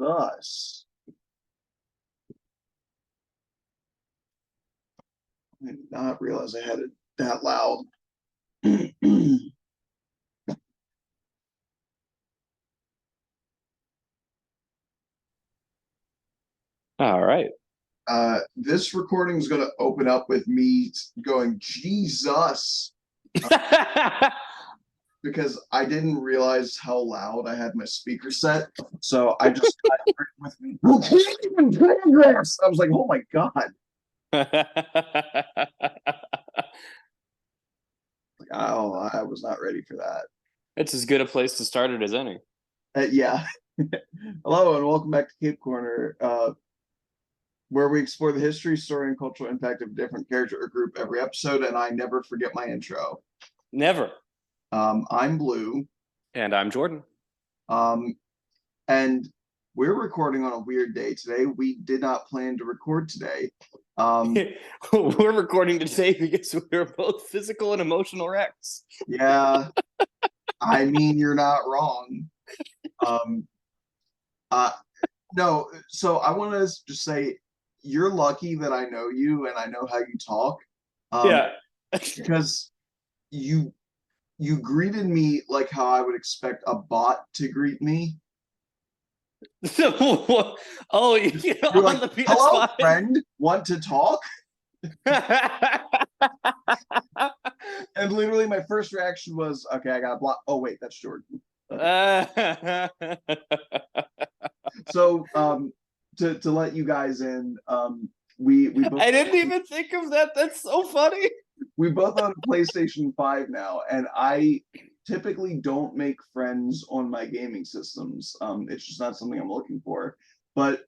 Jesus. I did not realize I had it that loud. All right. This recording is going to open up with me going, Jesus, because I didn't realize how loud I had my speaker set. So I just got it with me. I was like, oh my God. Oh, I was not ready for that. It's as good a place to start it as any. Yeah. Hello and welcome back to Cape Corner, where we explore the history, story, and cultural impact of a different character or group every episode, and I never forget my intro. Never. I'm Blue. And I'm Jordan. And we're recording on a weird day today. We did not plan to record today. We're recording today because we're both physical and emotional wrecks. Yeah. I mean, you're not wrong. No, so I want to just say you're lucky that I know you and I know how you talk. Yeah. Because you greeted me like how I would expect a bot to greet me. Oh, you know, You're on like, the PS5. hello, friend, want to talk? And literally my first reaction was, okay, I got blocked. Oh, wait, that's Jordan. Okay. So, to let you guys in, we both, I didn't even think of that. That's so funny. We both own a PlayStation 5 now, and I typically don't make friends on my gaming systems. It's just not something I'm looking for. But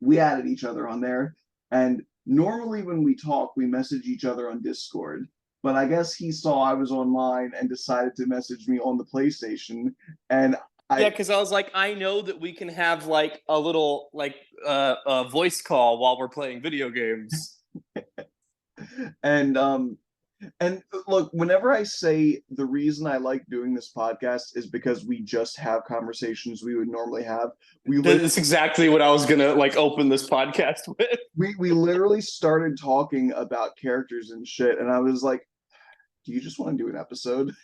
we added each other on there, and normally when we talk, we message each other on Discord. But I guess he saw I was online and decided to message me on the PlayStation, and yeah, because I was like, I know that we can have like a little like a voice call while we're playing video games. And look, whenever I say the reason I like doing this podcast is because we just have conversations we would normally have. That's exactly what I was gonna like open this podcast with. We literally started talking about characters and shit, and I was like, do you just want to do an episode?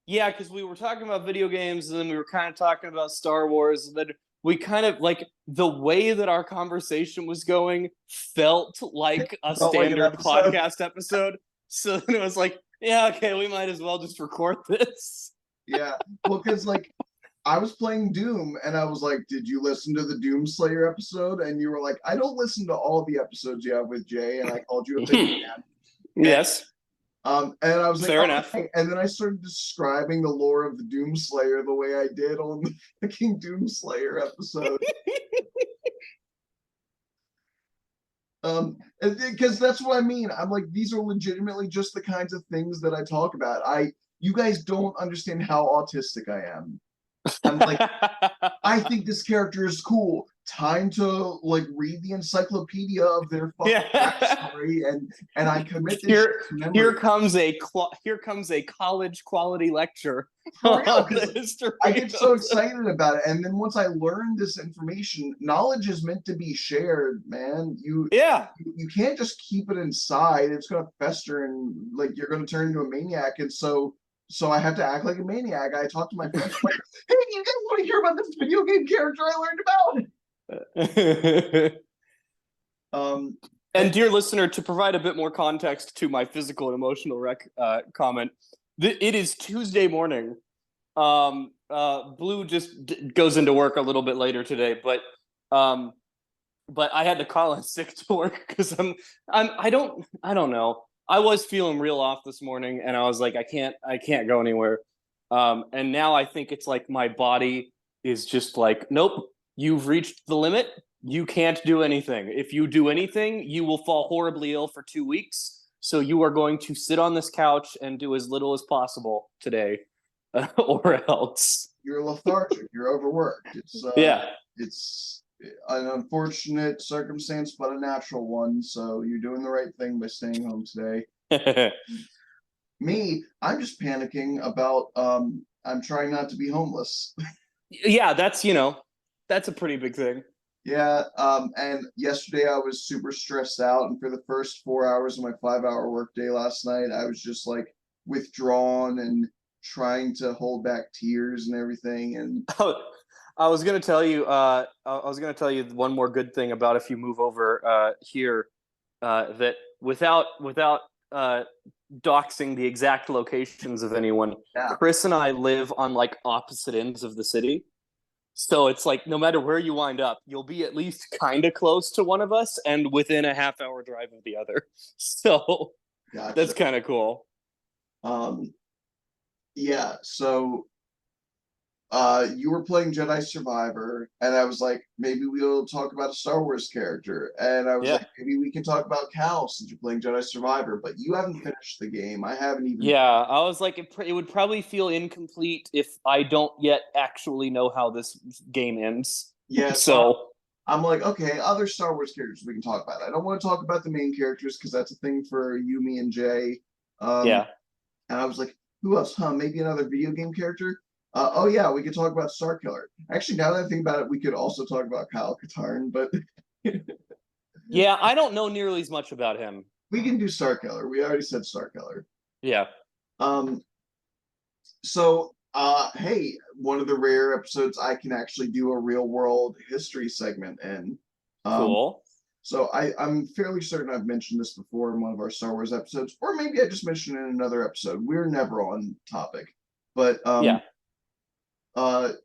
Yeah, because we were talking about video games, and then we were kind of talking about Star Wars, and then we kind of like the way that our conversation was going felt like a standard podcast episode. So then it was like, yeah, okay, we might as well just record this. Yeah, well, because like I was playing Doom, and I was like, did you listen to the Doom Slayer episode? And you were like, I don't listen to all the episodes you have with Jay, and I called you a big fan. Yes. And I was like, fair enough. And then I started describing the lore of the Doom Slayer the way I did on the fucking Doom Slayer episode. Because that's what I mean. I'm like, these are legitimately just the kinds of things that I talk about. You guys don't understand how autistic I am. I'm like, I think this character is cool. Time to like read the encyclopedia of their fucking backstory, and I commit this here comes a college quality lecture. For real, because I get so excited about it, and then once I learn this information, knowledge is meant to be shared, man. You can't just keep it inside. It's gonna fester, and like you're gonna turn into a maniac. And so I have to act like a maniac. I talk to my friends like, hey, you guys want to hear about this video game character I learned about? And dear listener, to provide a bit more context to my physical and emotional comment, it is Tuesday morning. Blue just goes into work a little bit later today, but I had to call in sick to work because I don't know. I was feeling real off this morning, and I was like, I can't go anywhere. And now I think it's like my body is just like, nope, you've reached the limit. You can't do anything. If you do anything, you will fall horribly ill for 2 weeks. So you are going to sit on this couch and do as little as possible today, or else. You're lethargic. You're overworked. It's an unfortunate circumstance, but a natural one. So you're doing the right thing by staying home today. Me, I'm just panicking about I'm trying not to be homeless. Yeah, that's That's a pretty big thing. Yeah, and yesterday I was super stressed out, and for the first 4 hours of my 5 hour workday last night, I was just like withdrawn and trying to hold back tears and everything. And I was gonna tell you. I was gonna tell you one more good thing about if you move over here. That without doxing the exact locations of anyone, yeah, Chris and I live on like opposite ends of the city. So it's like no matter where you wind up, you'll be at least kind of close to one of us and within a half-hour drive of the other. So gotcha. that's kind of cool. Um, yeah, so you were playing Jedi Survivor, and I was like, maybe we'll talk about a Star Wars character. And I was Yeah. like, maybe we can talk about Cal since you're playing Jedi Survivor, but you haven't finished the game. I haven't even. Yeah, I was like, it would probably feel incomplete if I don't yet actually know how this game ends. Yeah, so So, I'm like, okay, other Star Wars characters we can talk about. I don't want to talk about the main characters because that's a thing for you, me, and Jay. Um, yeah. and I was like, who else? Huh? Maybe another video game character. Oh yeah, we could talk about Starkiller. Actually, now that I think about it, we could also talk about Kyle Katarn, but Yeah, I don't know nearly as much about him. we can do Starkiller. We already said Starkiller. Yeah. Um, hey, one of the rare episodes I can actually do a real world history segment in. Um, Cool. so I'm fairly certain I've mentioned this before in one of our Star Wars episodes, or maybe I just mentioned it in another episode. We're never on topic. But Yeah.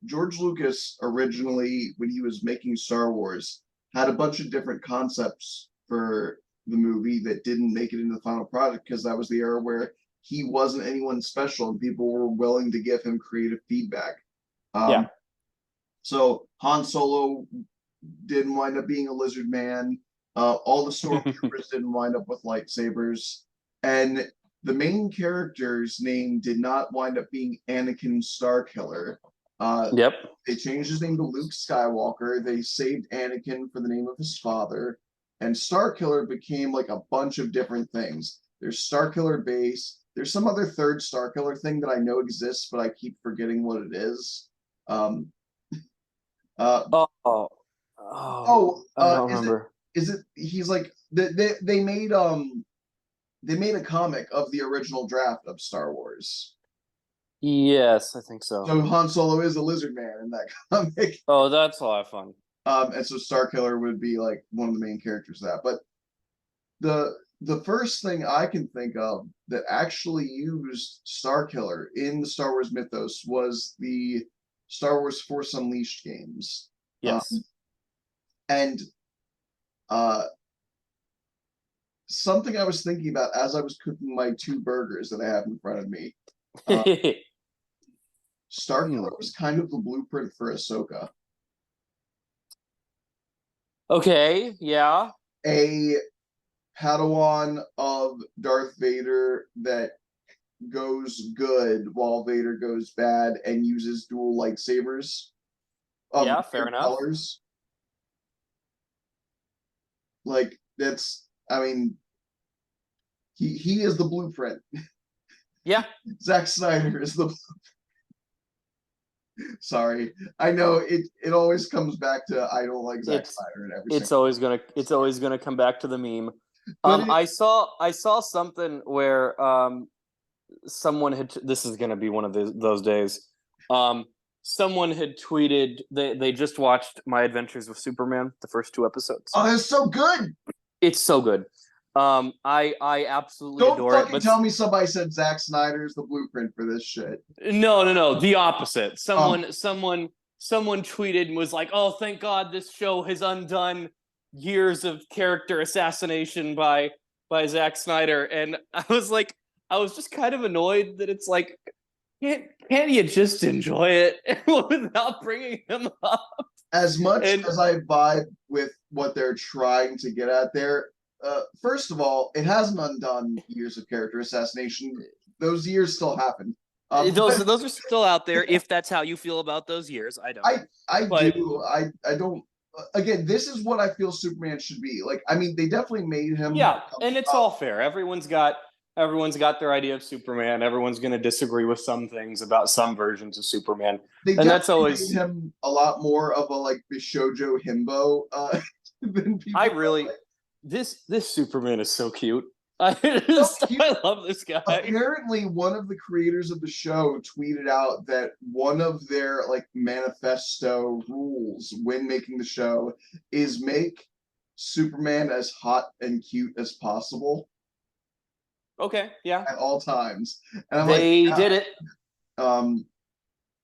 George Lucas originally, when he was making Star Wars, had a bunch of different concepts for the movie that didn't make it into the final product because that was the era where he wasn't anyone special and people were willing to give him creative feedback. Yeah. Um, so Han Solo didn't wind up being a lizard man. All the stormtroopers didn't wind up with lightsabers, and the main character's name did not wind up being Anakin Starkiller. Uh, Yep. they changed his name to Luke Skywalker. They saved Anakin for the name of his father, and Starkiller became like a bunch of different things. There's Starkiller Base. There's some other third Starkiller thing that I know exists, but I keep forgetting what it is. Um, uh, Oh, oh, oh, I don't is it? remember. Is it? He's like they made a comic of the original draft of Star Wars. Yes, I think so. So Han Solo is a lizard man in that comic. Oh, that's a lot of fun. And so Starkiller would be like one of the main characters of that. But the first thing I can think of that actually used Starkiller in the Star Wars mythos was the Star Wars Force Unleashed games. Yes. And uh, something I was thinking about as I was cooking my two burgers that I have in front of me. Starkiller was kind of the blueprint for Ahsoka. Okay, yeah. A Padawan of Darth Vader that goes good while Vader goes bad and uses dual lightsabers of Yeah, fair enough. colors. Like that's, I mean, he is the blueprint. Yeah. Zack Snyder is the. Sorry, I know it always comes back to I don't like Zack It's Snyder in every it's single. always gonna come back to the meme. But it, I saw something where someone had this is gonna be one of those days. Someone had tweeted they just watched My Adventures with Superman, the first two episodes. oh, it's so good. It's so good. I absolutely Don't adore fucking it. But tell me somebody said Zack Snyder's the blueprint for this shit. no, the opposite. Oh, Someone tweeted and was like, "Oh, thank God this show has undone years of character assassination by Zack Snyder." And I was just kind of annoyed that it's like, can't you just enjoy it without bringing him up? as much And as I vibe with what they're trying to get at there, first of all, it hasn't undone years of character assassination. Those years still happen. those are still out there. If that's how you feel about those years, I don't. I But do. I don't. Again, this is what I feel Superman should be. Like, I mean, they definitely made him. yeah, and it's all fair. Everyone's got everyone's got their idea of Superman. Everyone's going to disagree with some things about some versions of Superman, They and that's definitely made always. him a lot more of a like Bishojo himbo than I people really realize. this Superman is so cute. So cute. I love this guy. Apparently, one of the creators of the show tweeted out that one of their like manifesto rules when making the show is make Superman as hot and cute as possible Okay, yeah, at all times. And I'm like, they yeah, did it. um,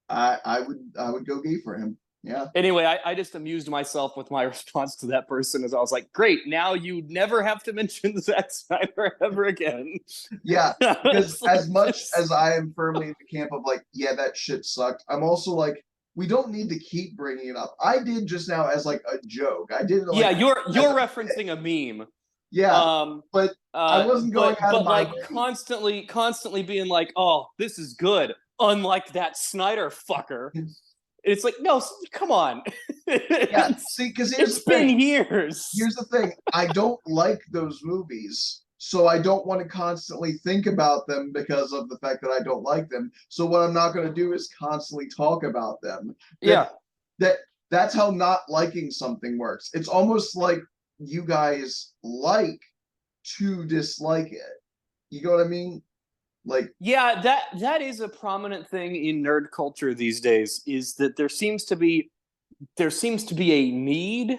I would go gay for him. Yeah. Anyway, I just amused myself with my response to that person as I was like, great, now you never have to mention Zack Snyder ever again. Yeah, because It's as like much this. as I am firmly in the camp of like, yeah, that shit sucked, I'm also like, we don't need to keep bringing it up. I did just now as like a joke. I did it Yeah, like as you're a bit. referencing a meme. Yeah, Um but I wasn't going out of but my like way. constantly being like, oh, this is good. Unlike that Snyder fucker. It's like, no, come on. Yeah, see, because It's been years. here's the thing. I don't like those movies, so I don't want to constantly think about them because of the fact that I don't like them. So what I'm not going to do is constantly talk about them. That Yeah. that that's how not liking something works. It's almost like you guys like to dislike it. You know what I mean? Like, Yeah, that is a prominent thing in nerd culture these days, is that there seems to be a need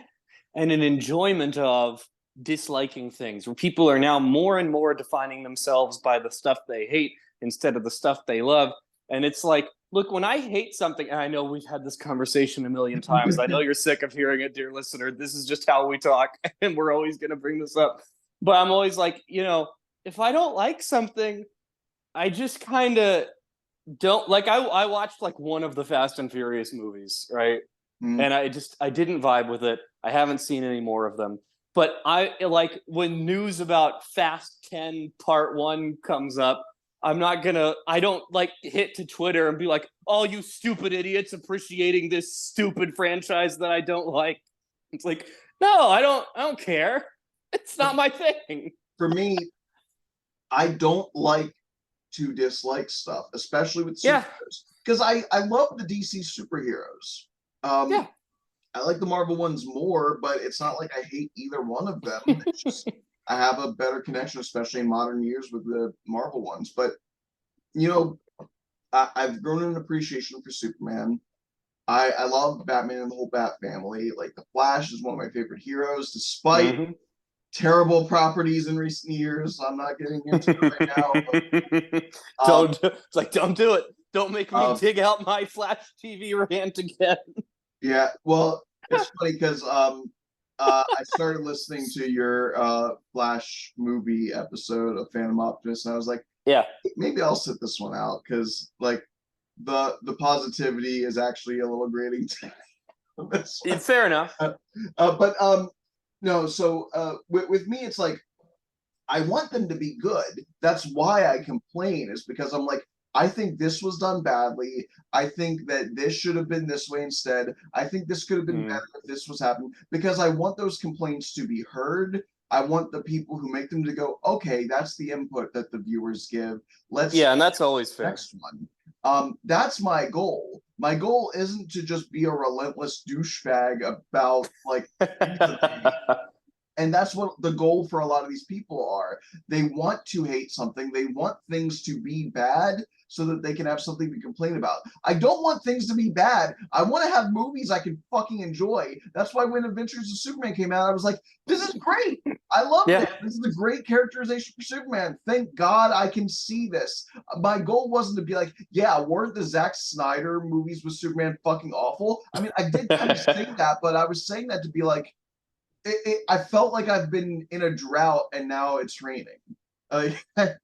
and an enjoyment of disliking things, where people are now more and more defining themselves by the stuff they hate instead of the stuff they love. And it's like, look, when I hate something, and I know we've had this conversation a million times, I know you're sick of hearing it, dear listener, this is just how we talk, and we're always going to bring this up, but I'm always like, if I don't like something, I just kind of don't like. I watched like one of the Fast and Furious movies, right? mm, And I didn't vibe with it. I haven't seen any more of them. But I like when news about Fast 10 Part 1 comes up, I don't like hit to Twitter and be like, "Oh, you stupid idiots appreciating this stupid franchise that I don't like." It's like, "No, I don't care. It's not my thing." for me, I don't like to dislike stuff, especially with Yeah. superheroes, because I love the DC superheroes. Um, Yeah. I like the Marvel ones more, but it's not like I hate either one of them. It's just I have a better connection, especially in modern years, with the Marvel ones. But you know, I've grown an appreciation for Superman. I love Batman and the whole Bat family. Like the Flash is one of my favorite heroes, despite Mhm. terrible properties in recent years. I'm not getting into it right now, but It's like, don't do it. Don't make me um, dig out my Flash TV rant again. yeah. Well, it's funny because I started listening to your Flash movie episode of Phantom Optimus, and I was like, Yeah, maybe I'll sit this one out because like the positivity is actually a little grating to this one. it's fair enough. But no, so with me, it's like I want them to be good. That's why I complain, is because I'm like, I think this was done badly. I think that this should have been this way instead. I think this could have been Mm. better if this was happening, because I want those complaints to be heard. I want the people who make them to go, okay, that's the input that the viewers give. Let's Yeah, and that's always fair. next one. That's my goal. My goal isn't to just be a relentless douchebag about like and that's what the goal for a lot of these people are. They want to hate something. They want things to be bad so that they can have something to complain about. I don't want things to be bad. I want to have movies I can fucking enjoy. That's why when Adventures of Superman came out, I was like, this is great. I loved Yeah. it. This is a great characterization for Superman. Thank God I can see this. My goal wasn't to be like, yeah, weren't the Zack Snyder movies with Superman fucking awful? I mean, I did kind of say that, but I was saying that to be like, I felt like I've been in a drought and now it's raining. Uh,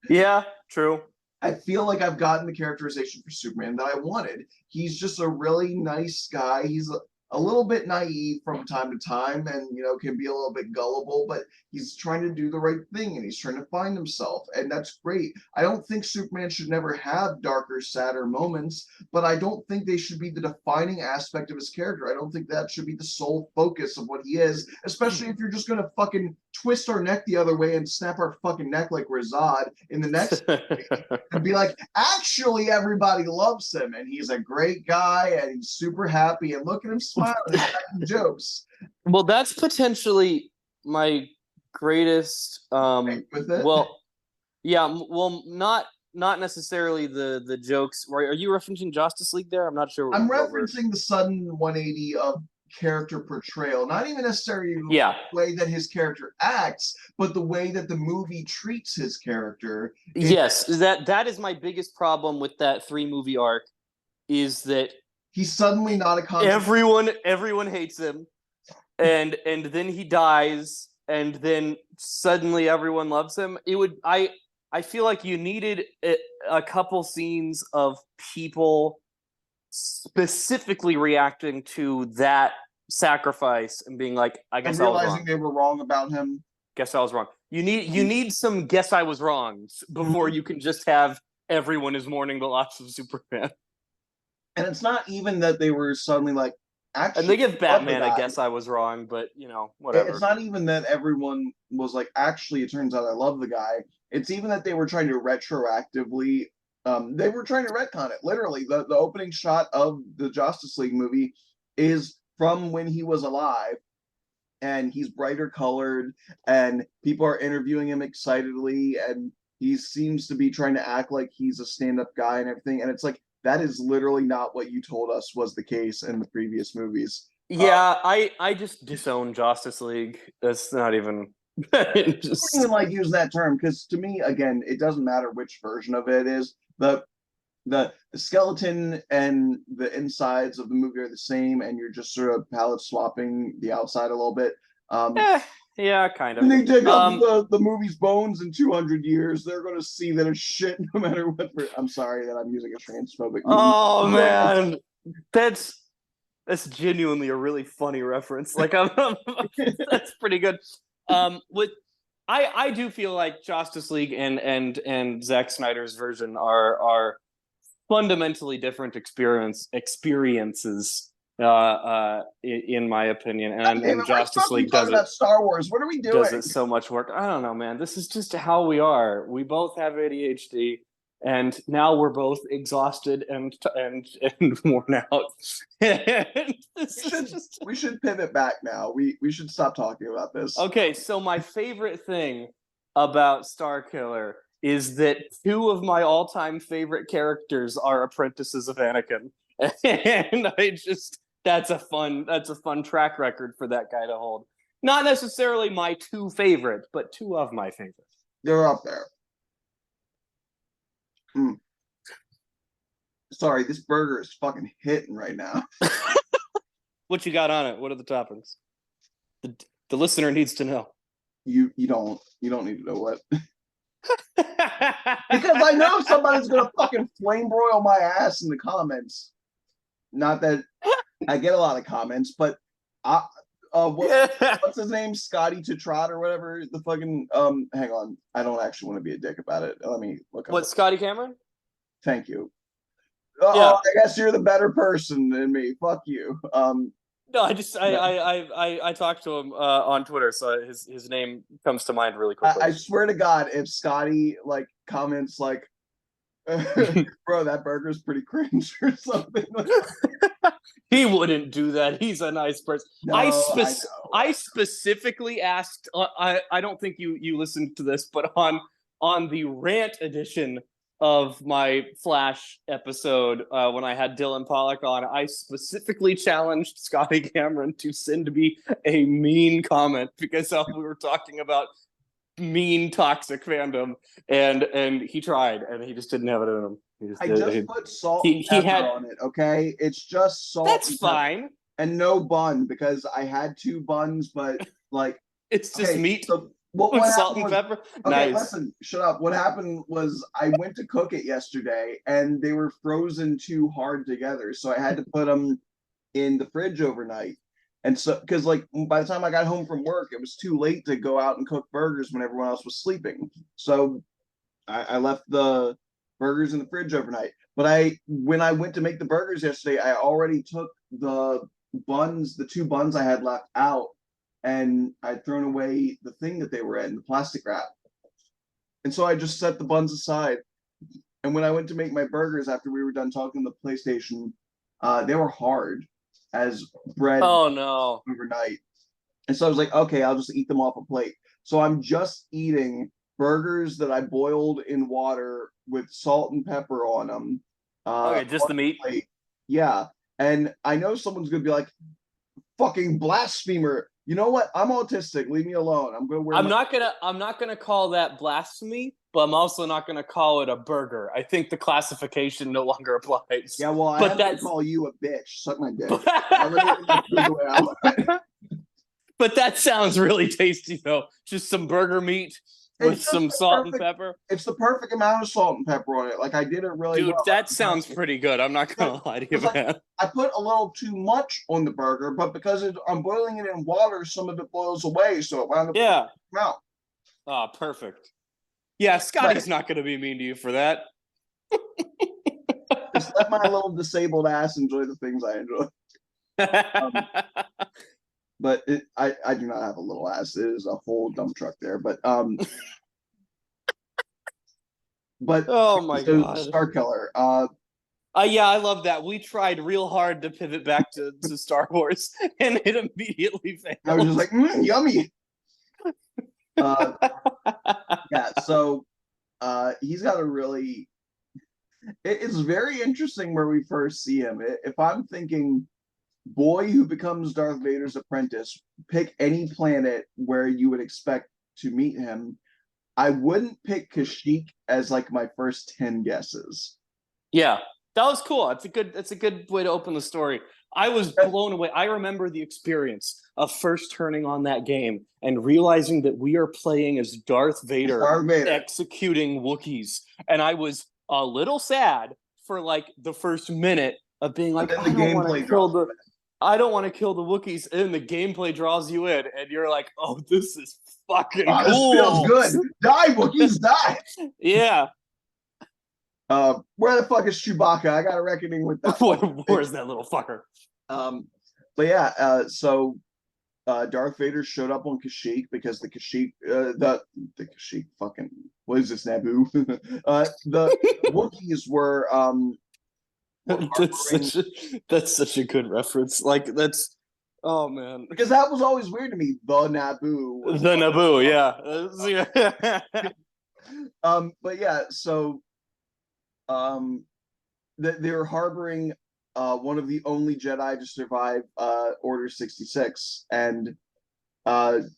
Yeah, true. I feel like I've gotten the characterization for Superman that I wanted. He's just a really nice guy. He's a little bit naive from time to time and, can be a little bit gullible, but he's trying to do the right thing and he's trying to find himself. And that's great. I don't think Superman should never have darker, sadder moments, but I don't think they should be the defining aspect of his character. I don't think that should be the sole focus of what he is, especially if you're just going to fucking twist our neck the other way and snap our fucking neck like Razad in the next movie and be like, actually, everybody loves him and he's a great guy and he's super happy and look at him smiling and cracking jokes. Well, that's potentially my greatest. With it. Well, yeah. Well, not necessarily the jokes. Right? Are you referencing Justice League there? I'm not sure. I'm What we're. referencing the sudden 180 of character portrayal, not even necessarily Yeah. the way that his character acts, but the way that the movie treats his character. Yes, that is my biggest problem with that 3-movie arc, is that He's suddenly not a concept. everyone hates him, and then he dies, and then suddenly everyone loves him. I feel like you needed a couple scenes of people specifically reacting to that sacrifice and being like, I guess I was realizing wrong. they were wrong about him. Guess I was wrong. You need some guess I was wrong before you can just have everyone is mourning the loss of Superman. And it's not even that they were suddenly like, actually, and they give Batman a guess I was wrong, but whatever. It's not even that everyone was like, actually, it turns out I love the guy. It's even that they were trying to retroactively, they were trying to retcon it. Literally, the opening shot of the Justice League movie is from when he was alive, and he's brighter colored, and people are interviewing him excitedly, and he seems to be trying to act like he's a stand-up guy and everything. And it's like, that is literally not what you told us was the case in the previous movies. Yeah, I just disown Justice League. That's not even. I don't even like using that term because to me, again, it doesn't matter which version of it is. The skeleton and the insides of the movie are the same, and you're just sort of palette swapping the outside a little bit. Yeah, kind of. When they dig up the movie's bones in 200 years, they're going to see that it's shit no matter what. I'm sorry that I'm using a transphobic. Oh man, that's genuinely a really funny reference. Like, that's pretty good. With I do feel like Justice League and Zack Snyder's version are fundamentally different experiences. In my opinion, and Justice League does it. Star Wars. What are we doing? Does it so much work? I don't know, man. This is just how we are. We both have ADHD, and now we're both exhausted and worn out. We should pivot back now. We should stop talking about this. Okay, so my favorite thing about Starkiller is that 2 of my all-time favorite characters are apprentices of Anakin, and that's a fun track record for that guy to hold. Not necessarily my 2 favorite, but 2 of my favorites. They're up there. Sorry, this burger is fucking hitting right now. What you got on it? What are the toppings? The listener needs to know. You don't need to know what. Because I know somebody's gonna fucking flame broil my ass in the comments. Not that I get a lot of comments, but what's his name? Scotty to Trot or whatever. The fucking hang on. I don't actually want to be a dick about it. Let me look up. What, Scotty Cameron? Thank you. Yeah. I guess you're the better person than me. Fuck you. No, I talked to him on Twitter, so his name comes to mind really quickly. I swear to God, if Scotty like comments like, "Bro, that burger's pretty cringe" or something, he wouldn't do that. He's a nice person. No, I specifically asked. I don't think you listened to this, but on the rant edition of my Flash episode, when I had Dylan Pollock on, I specifically challenged Scotty Cameron to send me a mean comment because we were talking about mean toxic fandom, and he tried, and he just didn't have it in him. I just put salt and pepper on it, okay? It's just salt. That's fine. And no bun, because I had 2 buns, but like it's just meat. So what salt and pepper. Okay, nice. Listen, shut up. What happened was I went to cook it yesterday, and they were frozen too hard together, so I had to put them in the fridge overnight. And so, because like by the time I got home from work, it was too late to go out and cook burgers when everyone else was sleeping. So I left the burgers in the fridge overnight. But when I went to make the burgers yesterday, I already took the buns, the 2 buns I had left out, and I'd thrown away the thing that they were in, the plastic wrap. And so I just set the buns aside. And when I went to make my burgers after we were done talking on the PlayStation, they were hard as bread Oh no. overnight. And so I was like, okay, I'll just eat them off a plate. So I'm just eating burgers that I boiled in water with salt and pepper on them. Okay, just On the a meat. plate. Yeah. And I know someone's going to be like, fucking blasphemer. You know what? I'm autistic. Leave me alone. I'm going to wear my. I'm not gonna call that blasphemy, but I'm also not gonna call it a burger. I think the classification no longer applies. Yeah, well, I But am going to that's call you a bitch. Suck my dick. Let me get my food the way I want. but that sounds really tasty though. Just some burger meat with It's just some the salt and perfect. pepper. It's the perfect amount of salt and pepper on it. Like I did it really Dude, well. that sounds pretty good. I'm not gonna lie to you, It's like man. I put a little too much on the burger, but because I'm boiling it in water, some of it boils away, so it wound up Yeah. out. Oh, perfect. Yeah, Scotty's Right. not gonna be mean to you for that. Just let my little disabled ass enjoy the things I enjoy. But I do not have a little ass. It is a whole dump truck there. But Oh my so god. Starkiller. Yeah, I love that. We tried real hard to pivot back to Star Wars, and it immediately failed. I was just like, yummy. Yeah. So he's got a really. It's very interesting where we first see him. If I'm thinking boy who becomes Darth Vader's apprentice, pick any planet where you would expect to meet him. I wouldn't pick Kashyyyk as like my first 10 guesses. Yeah, that was cool. It's a good way to open the story. I was blown away. I remember the experience of first turning on that game and realizing that we are playing as Darth Vader, executing Wookiees. And I was a little sad for like the first minute of being like, I don't want to kill the Wookiees, and the gameplay draws you in, and you're like, oh, this is fucking cool. This feels good. Die, Wookiees, die. Yeah. Where the fuck is Chewbacca? I got a reckoning with that. Where's that little fucker? But yeah, so Darth Vader showed up on Kashyyyk because the Kashyyyk, the Kashyyyk fucking, what is this, Naboo? The Wookiees were that's such a good reference. Like that's oh man, because that was always weird to me. The Naboo, yeah. But yeah, so they're harboring one of the only Jedi to survive Order 66, and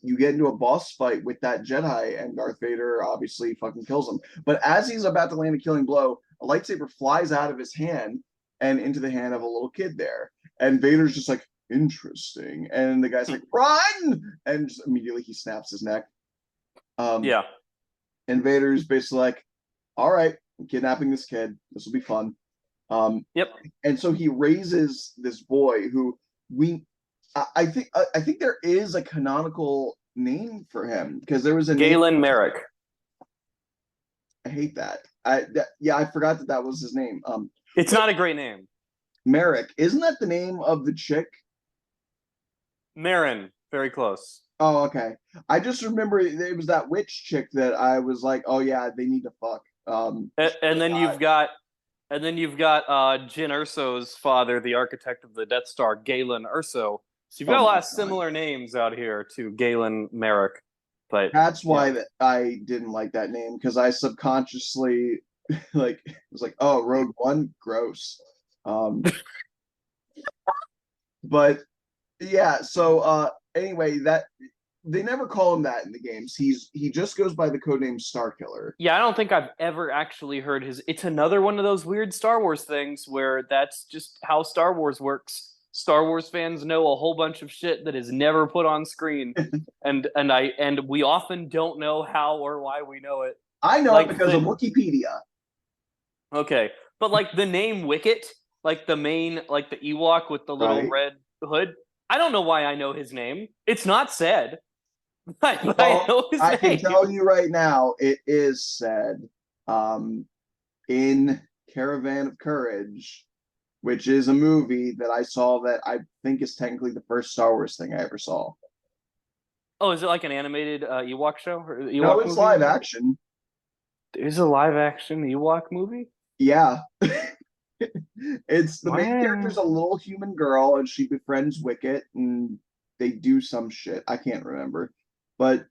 you get into a boss fight with that Jedi, and Darth Vader obviously fucking kills him. But as he's about to land a killing blow, a lightsaber flies out of his hand and into the hand of a little kid there, and Vader's just like, interesting, and the guy's like, run, and just immediately he snaps his neck. Yeah. And Vader's basically like, all right, I'm kidnapping this kid. This will be fun. Yep. And so he raises this boy who I think there is a canonical name for him because there was a Galen Merrick. I hate that. I forgot that was his name. It's not a great name. Merrick, isn't that the name of the chick? Marin, very close. Oh, okay. I just remember it was that witch chick that I was like, oh yeah, they need to fuck. And then you've got Jyn Erso's father, the architect of the Death Star, Galen Erso. So you've got a lot of similar names out here to Galen Merrick. But that's why that I didn't like that name, because I subconsciously like was like, oh, Rogue One, gross. But yeah, so anyway, that they never call him that in the games. He just goes by the codename Starkiller. Yeah, I don't think I've ever actually heard his. It's another one of those weird Star Wars things where that's just how Star Wars works. Star Wars fans know a whole bunch of shit that is never put on screen, and we often don't know how or why we know it. I know it because of Wikipedia. Okay, but like the name Wicket, like the main, like the Ewok with the little red hood. I don't know why I know his name. It's not said. But I know his name. Can tell you right now, it is said in Caravan of Courage, which is a movie that I saw that I think is technically the first Star Wars thing I ever saw. Oh, is it like an animated Ewok show or No, Ewok it's movie? live action. There's a live action Ewok movie? Yeah. It's the main character's Wow. a little human girl and she befriends Wicket and they do some shit. I can't remember. But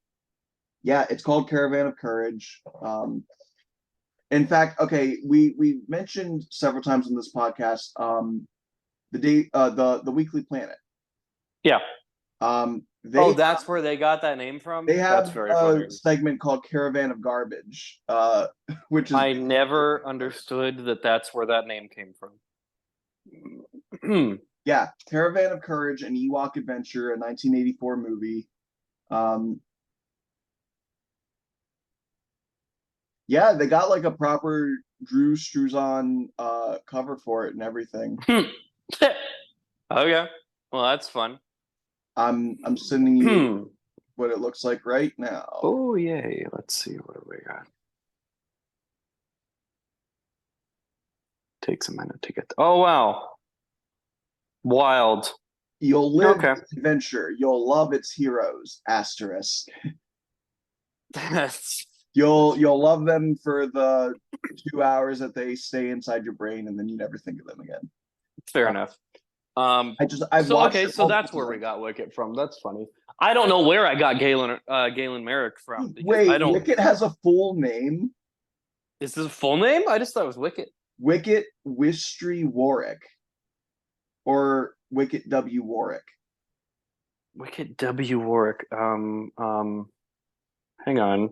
yeah, it's called Caravan of Courage. In fact, okay, we mentioned several times on this podcast the day the Weekly Planet. Yeah. Oh, They that's where they got that name they from? That's have very a funny. segment called Caravan of Garbage, which is I never understood that that's where that name came from. yeah, Caravan of Courage, an Ewok Adventure, a 1984 movie. Um, yeah, they got like a proper Drew Struzan cover for it and everything. Okay. Well, that's fun. I'm sending you what it looks like right now. Oh, yay. Let's see what we got. Takes a minute to get. Oh, wow. Wild. You'll live Okay. this adventure. You'll love its heroes. Asterisk. That's You'll love them for the 2 hours that they stay inside your brain, and then you never think of them again. fair enough. I've So watched okay, it so that's multiple where we times. got Wicket from. That's funny. I don't know where I got Galen Merrick from because I Wait, don't. Wicket has a full name. Is this a full name? I just thought it was Wicket. Wicket Wistry Warwick, or Wicket W Warwick. Wicket W Warwick. Hang on.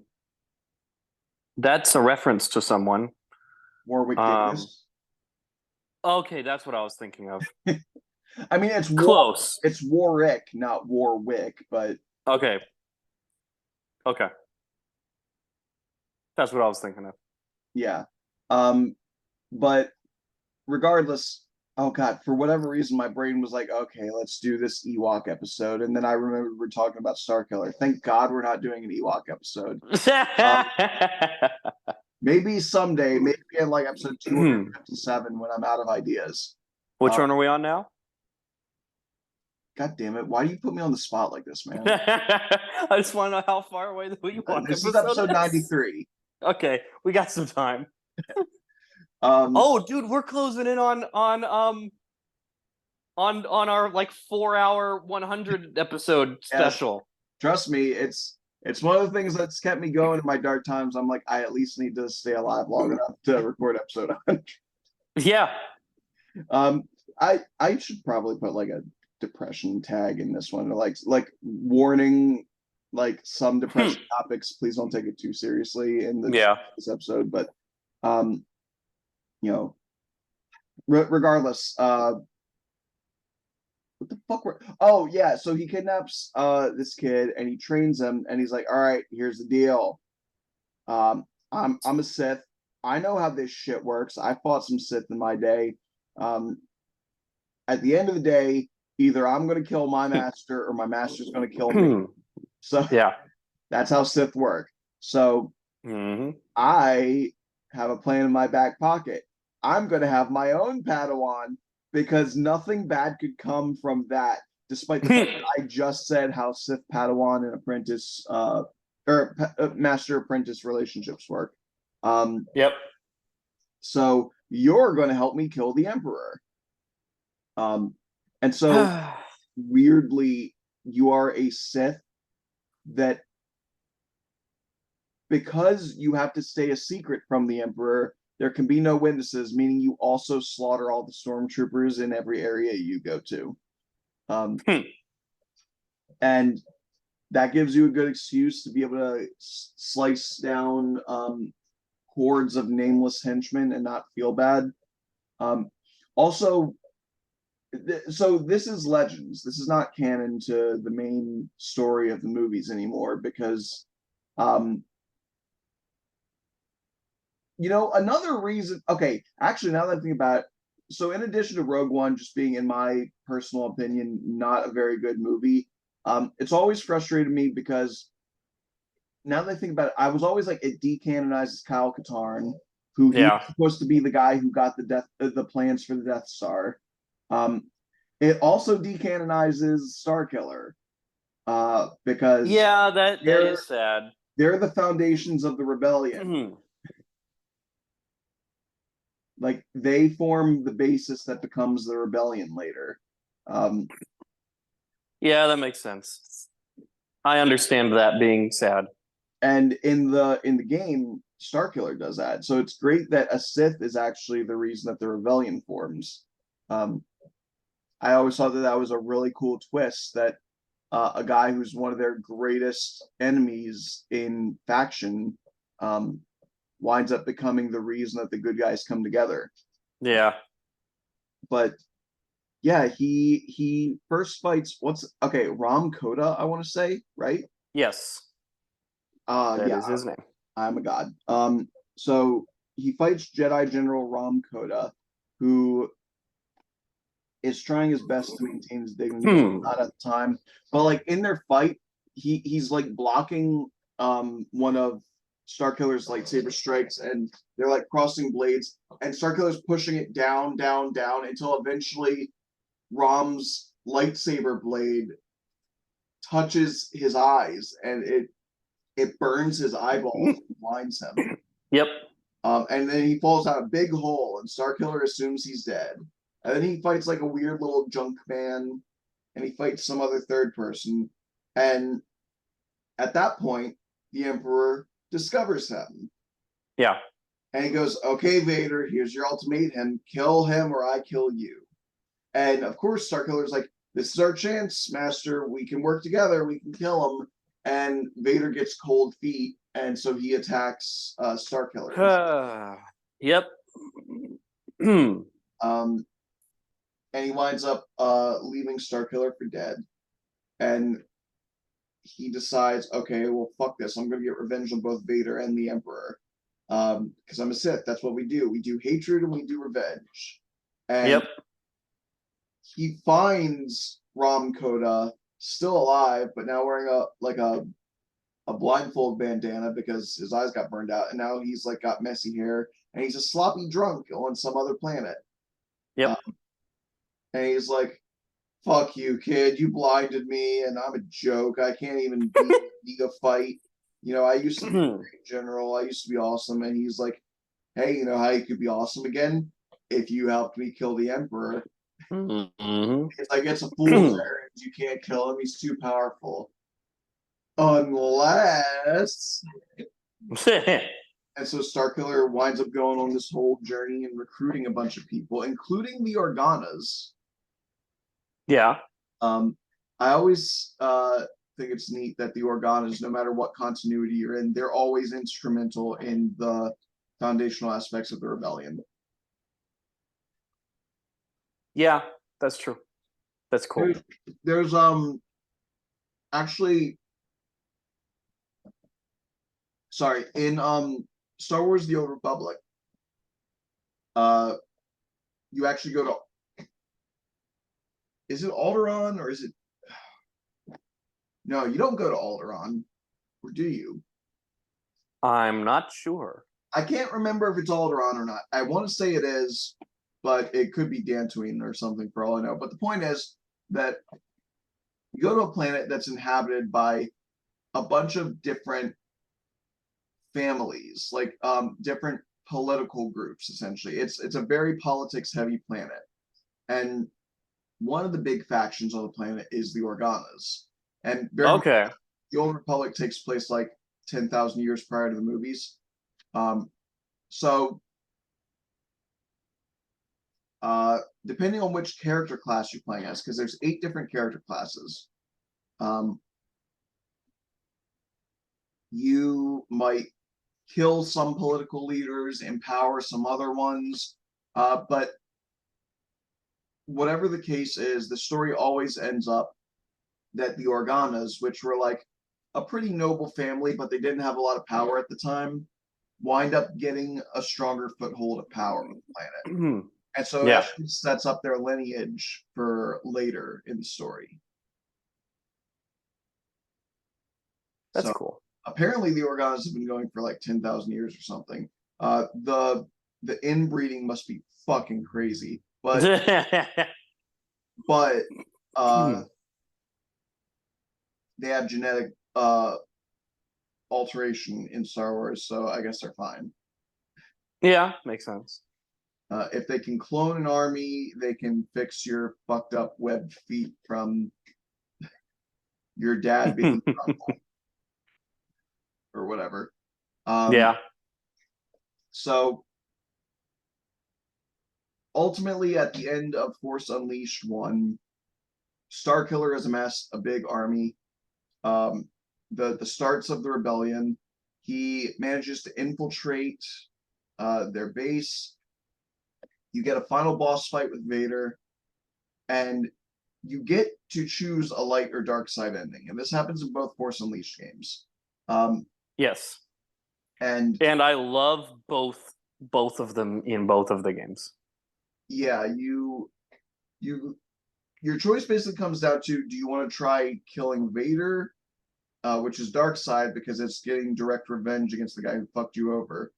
That's a reference to someone. Warwick Um, Davis. okay, that's what I was thinking of. I mean, Close. it's Warwick, not Warwick, but Okay. Okay. That's what I was thinking of. yeah. Um, but regardless, oh god, for whatever reason, my brain was like, okay, let's do this Ewok episode, and then I remembered we're talking about Starkiller. Thank God we're not doing an Ewok episode. Um, maybe someday, maybe in like episode 257 when I'm out of ideas. Which one are we on now? God damn it! Why do you put me on the spot like this, man? I just want to know how far away the Ewok This is episode episode is. 93. Okay, we got some time. Um, Oh, dude, we're closing in on our like 4 hour 100 episode yes, special. trust me, it's one of the things that's kept me going in my dark times. I'm like, I at least need to stay alive long enough to record episode 100. Yeah. Um, I should probably put like a depression tag in this one, or like warning, like some depression topics. Please don't take it too seriously in this episode. But um, you know, regardless, what the fuck were? Oh yeah, so he kidnaps this kid and he trains him, and he's like, all right, here's the deal. I'm a Sith. I know how this shit works. I fought some Sith in my day. Um, at the end of the day, either I'm going to kill my master or my master's going to kill me. So Yeah. that's how Sith work. So I have a plan in my back pocket. I'm going to have my own Padawan because nothing bad could come from that, despite the fact that I just said how Sith Padawan and apprentice or master apprentice relationships work. Yep. So you're going to help me kill the Emperor. And so weirdly, you are a Sith that, because you have to stay a secret from the Emperor, there can be no witnesses, meaning you also slaughter all the stormtroopers in every area you go to. And that gives you a good excuse to be able to slice down hordes of nameless henchmen and not feel bad. Also, so this is Legends. This is not canon to the main story of the movies anymore because another reason. Okay, actually, now that I think about it, so in addition to Rogue One just being, in my personal opinion, not a very good movie, it's always frustrated me because now that I think about it, I was always like, it decanonizes Kyle Katarn, who he was supposed to be the guy who got the plans for the Death Star. It also decanonizes Starkiller. Because Yeah, that they're is sad. they're the foundations of the rebellion. Like they form the basis that becomes the rebellion later. Um, Yeah, that makes sense. I understand that being sad. and in the game, Starkiller does that. So it's great that a Sith is actually the reason that the rebellion forms. Um, I always thought that that was a really cool twist that a guy who's one of their greatest enemies in faction um, winds up becoming the reason that the good guys come together. Yeah. But yeah, he first fights what's okay, Ram Koda, I want to say, right? Yes, that Yeah, is his name. I'm a god. So he fights Jedi General Ram Koda, who is trying his best to maintain his dignity, but not at the time. But like in their fight, he's like blocking one of Starkiller's lightsaber strikes, and they're like crossing blades, and Starkiller's pushing it down, down, down until eventually Rom's lightsaber blade touches his eyes, and it burns his eyeballs and blinds him. Yep. And then he falls out a big hole, and Starkiller assumes he's dead. And then he fights like a weird little junk man, and he fights some other third person. And at that point, the Emperor discovers him. Yeah. And he goes, "Okay, Vader, here's your ultimatum: kill him or I kill you." And of course, Starkiller's like, "This is our chance, Master. We can work together. We can kill him." And Vader gets cold feet, and so he attacks Starkiller. Yep. Um, and he winds up leaving Starkiller for dead. And he decides, okay, well, fuck this. I'm going to get revenge on both Vader and the Emperor. Because I'm a Sith. That's what we do. We do hatred and we do revenge. And Yep. he finds Ram Koda still alive, but now wearing a blindfold bandana because his eyes got burned out, and now he's like got messy hair, and he's a sloppy drunk on some other planet. Yep. And he's like, "Fuck you, kid. You blinded me, and I'm a joke. I can't even beat a fight. You know, I used to be a great general. I used to be awesome." And he's like, "Hey, you know how you could be awesome again? If you helped me kill the Emperor." It's like it's a fool's errand. You can't kill him. He's too powerful. Unless. And so Starkiller winds up going on this whole journey and recruiting a bunch of people, including the Organas. Yeah. I always think it's neat that the Organas, no matter what continuity you're in, they're always instrumental in the foundational aspects of the rebellion. Yeah, that's true. That's cool. There's actually, sorry, in Star Wars The Old Republic, you actually go to, is it Alderaan or is it, no, you don't go to Alderaan, or do you? I'm not sure. I can't remember if it's Alderaan or not. I want to say it is, but it could be Dantooine or something for all I know. But the point is that you go to a planet that's inhabited by a bunch of different families, like different political groups. Essentially, it's a very politics heavy planet, and one of the big factions on the planet is the Organas. And Okay. the Old Republic takes place like 10,000 years prior to the movies. So depending on which character class you're playing as, because there's 8 different character classes, you might kill some political leaders, empower some other ones, but whatever the case is, the story always ends up that the Organas, which were like a pretty noble family, but they didn't have a lot of power at the time, wind up getting a stronger foothold of power on the planet. And so it actually sets up their lineage for later in the story. That's cool. Apparently the Organas have been going for like 10,000 years or something. The inbreeding must be fucking crazy. But they have genetic alteration in Star Wars, so I guess they're fine. Yeah, makes sense. If they can clone an army, they can fix your fucked up webbed feet from your dad being or whatever. Yeah. So ultimately, at the end of Force Unleashed 1, Starkiller has amassed a big army. The starts of the rebellion, he manages to infiltrate their base. You get a final boss fight with Vader, and you get to choose a light or dark side ending, and this happens in both Force Unleashed games. Yes. And And I love both of them in both of the games. yeah, you your choice basically comes down to: do you want to try killing Vader, which is dark side because it's getting direct revenge against the guy who fucked you over,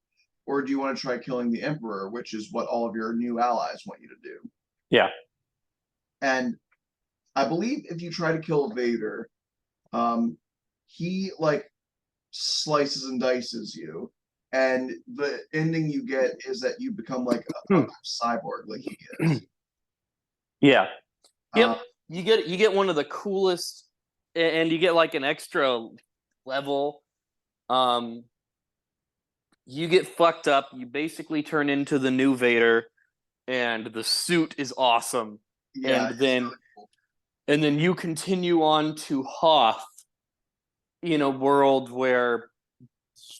or do you want to try killing the Emperor, which is what all of your new allies want you to do? Yeah. And I believe if you try to kill Vader, he like slices and dices you, and the ending you get is that you become like a cyborg, like he is. Yeah. Yep. Uh, You get one of the coolest, and you get like an extra level. Um, you get fucked up. You basically turn into the new Vader, and the suit is awesome. yeah, And it's then really cool. and then you continue on to Hoth in a world where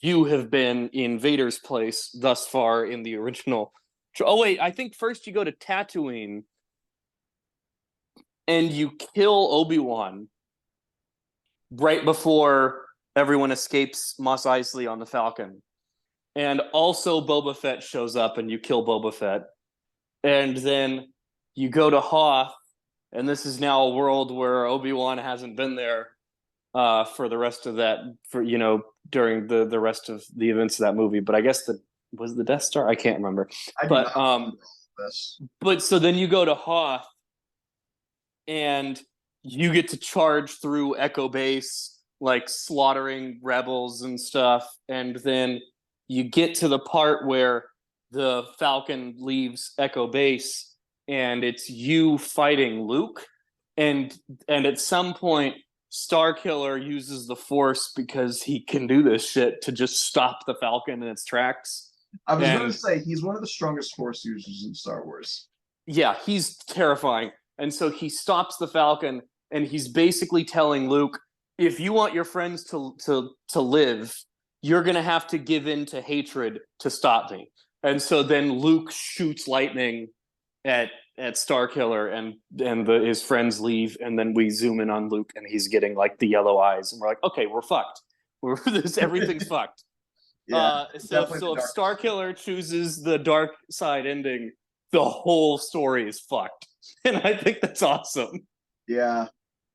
you have been in Vader's place thus far in the original. Oh wait, I think first you go to Tatooine and you kill Obi-Wan right before everyone escapes Mos Eisley on the Falcon. And also Boba Fett shows up and you kill Boba Fett. And then you go to Hoth, and this is now a world where Obi-Wan hasn't been there for the rest of that, for during the rest of the events of that movie. But I guess the Death Star? I can't remember. I do But not remember all this. but so then you go to Hoth and you get to charge through Echo Base, like slaughtering rebels and stuff, and then you get to the part where the Falcon leaves Echo Base, and it's you fighting Luke, and at some point, Starkiller uses the Force because he can do this shit to just stop the Falcon in its tracks, I was going to and say he's one of the strongest Force users in Star Wars. yeah, he's terrifying. And so he stops the Falcon, and he's basically telling Luke, if you want your friends to live, you're gonna have to give in to hatred to stop me. And so then Luke shoots lightning at Starkiller, and his friends leave, and then we zoom in on Luke, and he's getting like the yellow eyes, and we're like, okay, we're fucked. Everything's fucked. Yeah, definitely So the if dark. Starkiller chooses the dark side ending, the whole story is fucked, and I think that's awesome. Yeah,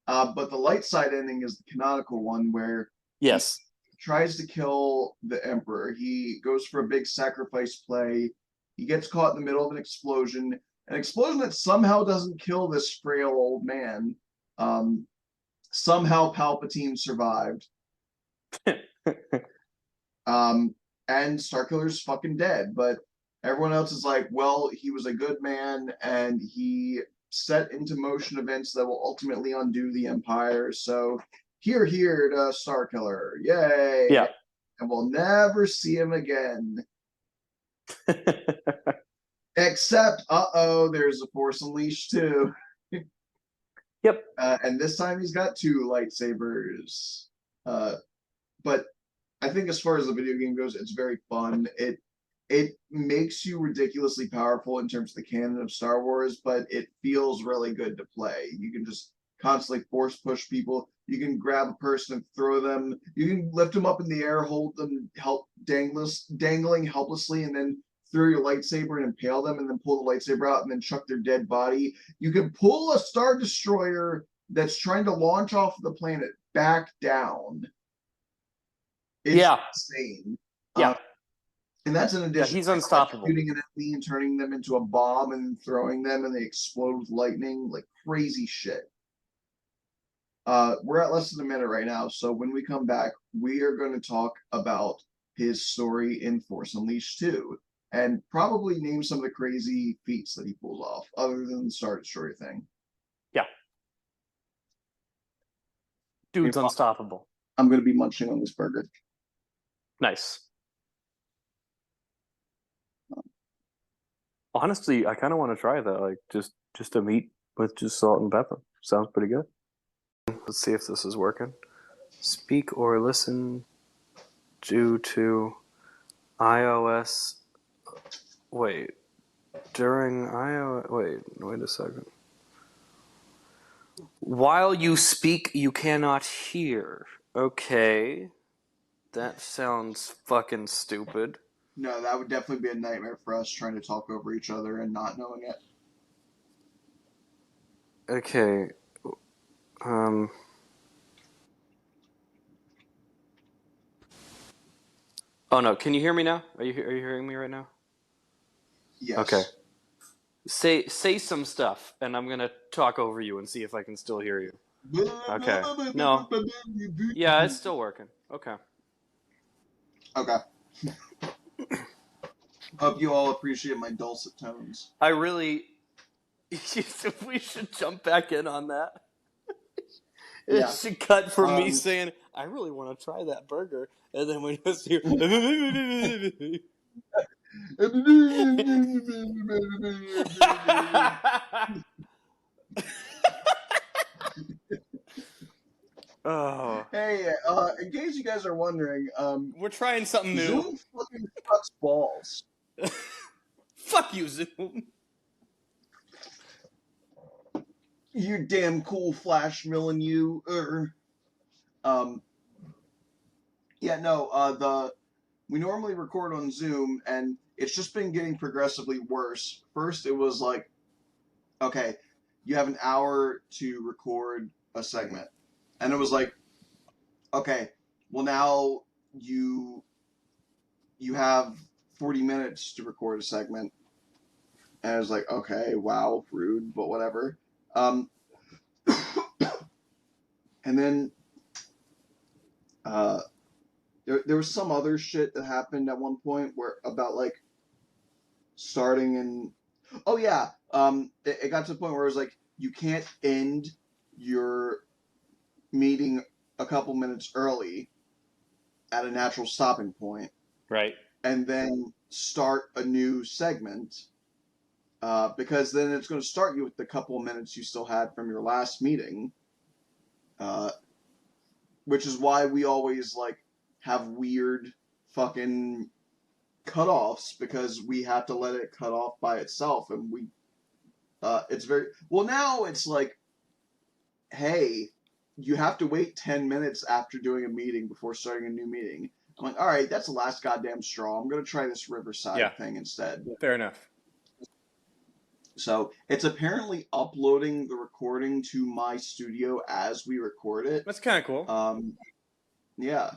but the light side ending is the canonical one where he Yes. tries to kill the Emperor. He goes for a big sacrifice play. He gets caught in the middle of an explosion that somehow doesn't kill this frail old man. Somehow Palpatine survived. Um, and Starkiller's fucking dead. But everyone else is like, well, he was a good man and he set into motion events that will ultimately undo the Empire. So here to Starkiller. Yay. Yeah. And we'll never see him again. Except, there's a Force Unleashed too. Yep. And this time he's got two lightsabers. But I think as far as the video game goes, it's very fun. It makes you ridiculously powerful in terms of the canon of Star Wars, but it feels really good to play. You can just constantly force push people. You can grab a person and throw them. You can lift them up in the air, hold them, dangling helplessly, and then throw your lightsaber and impale them, and then pull the lightsaber out and then chuck their dead body. You can pull a Star Destroyer that's trying to launch off the planet back down. It's Yeah. insane. Yeah. And that's in Yeah. addition He's to unstoppable. shooting an enemy and turning them into a bomb and throwing them and they explode with lightning, like crazy shit. We're at less than a minute right now, so when we come back, we are going to talk about his story in Force Unleashed 2 and probably name some of the crazy feats that he pulls off, other than the Star Destroyer thing. Yeah. Dude's Meanwhile, unstoppable. I'm going to be munching on this burger. Nice. Honestly, I kind of want to try that. Like just a meat with just salt and pepper. Sounds pretty good. Let's see if this is working. Speak or listen due to iOS. Wait. During iOS. Wait a second. While you speak, you cannot hear. Okay. That sounds fucking stupid. No, that would definitely be a nightmare for us trying to talk over each other and not knowing it. Okay. Oh no, can you hear me now? Are you hearing me right now? Yes. Okay. Say some stuff, and I'm gonna talk over you and see if I can still hear you. Okay. No. Yeah, it's still working. Okay. Okay. Hope you all appreciate my dulcet tones. I really. We should jump back in on that. It Yeah. should cut from me saying, "I really want to try that burger," and then we just hear. Oh, Hey, in case you guys are wondering, we're trying something new. Zoom fucking sucks balls. Fuck you, Zoom. You damn cool Flash milling you. Yeah, no, we normally record on Zoom, and it's just been getting progressively worse. First, it was like, okay, you have an hour to record a segment. And it was like, okay, well now you have 40 minutes to record a segment. And I was like, okay, wow, rude, but whatever. And then there was some other shit that happened at one point where about like starting and oh yeah, it got to the point where it was like you can't end your meeting a couple minutes early at a natural stopping point, right? And then start a new segment because then it's going to start you with the couple of minutes you still had from your last meeting, which is why we always like have weird fucking cutoffs because we have to let it cut off by itself, and we it's very well now it's like, hey, you have to wait 10 minutes after doing a meeting before starting a new meeting. I'm like, all right, that's the last goddamn straw. I'm going to try this Riverside thing instead. Fair enough. So it's apparently uploading the recording to my studio as we record it. That's kind of cool. Yeah.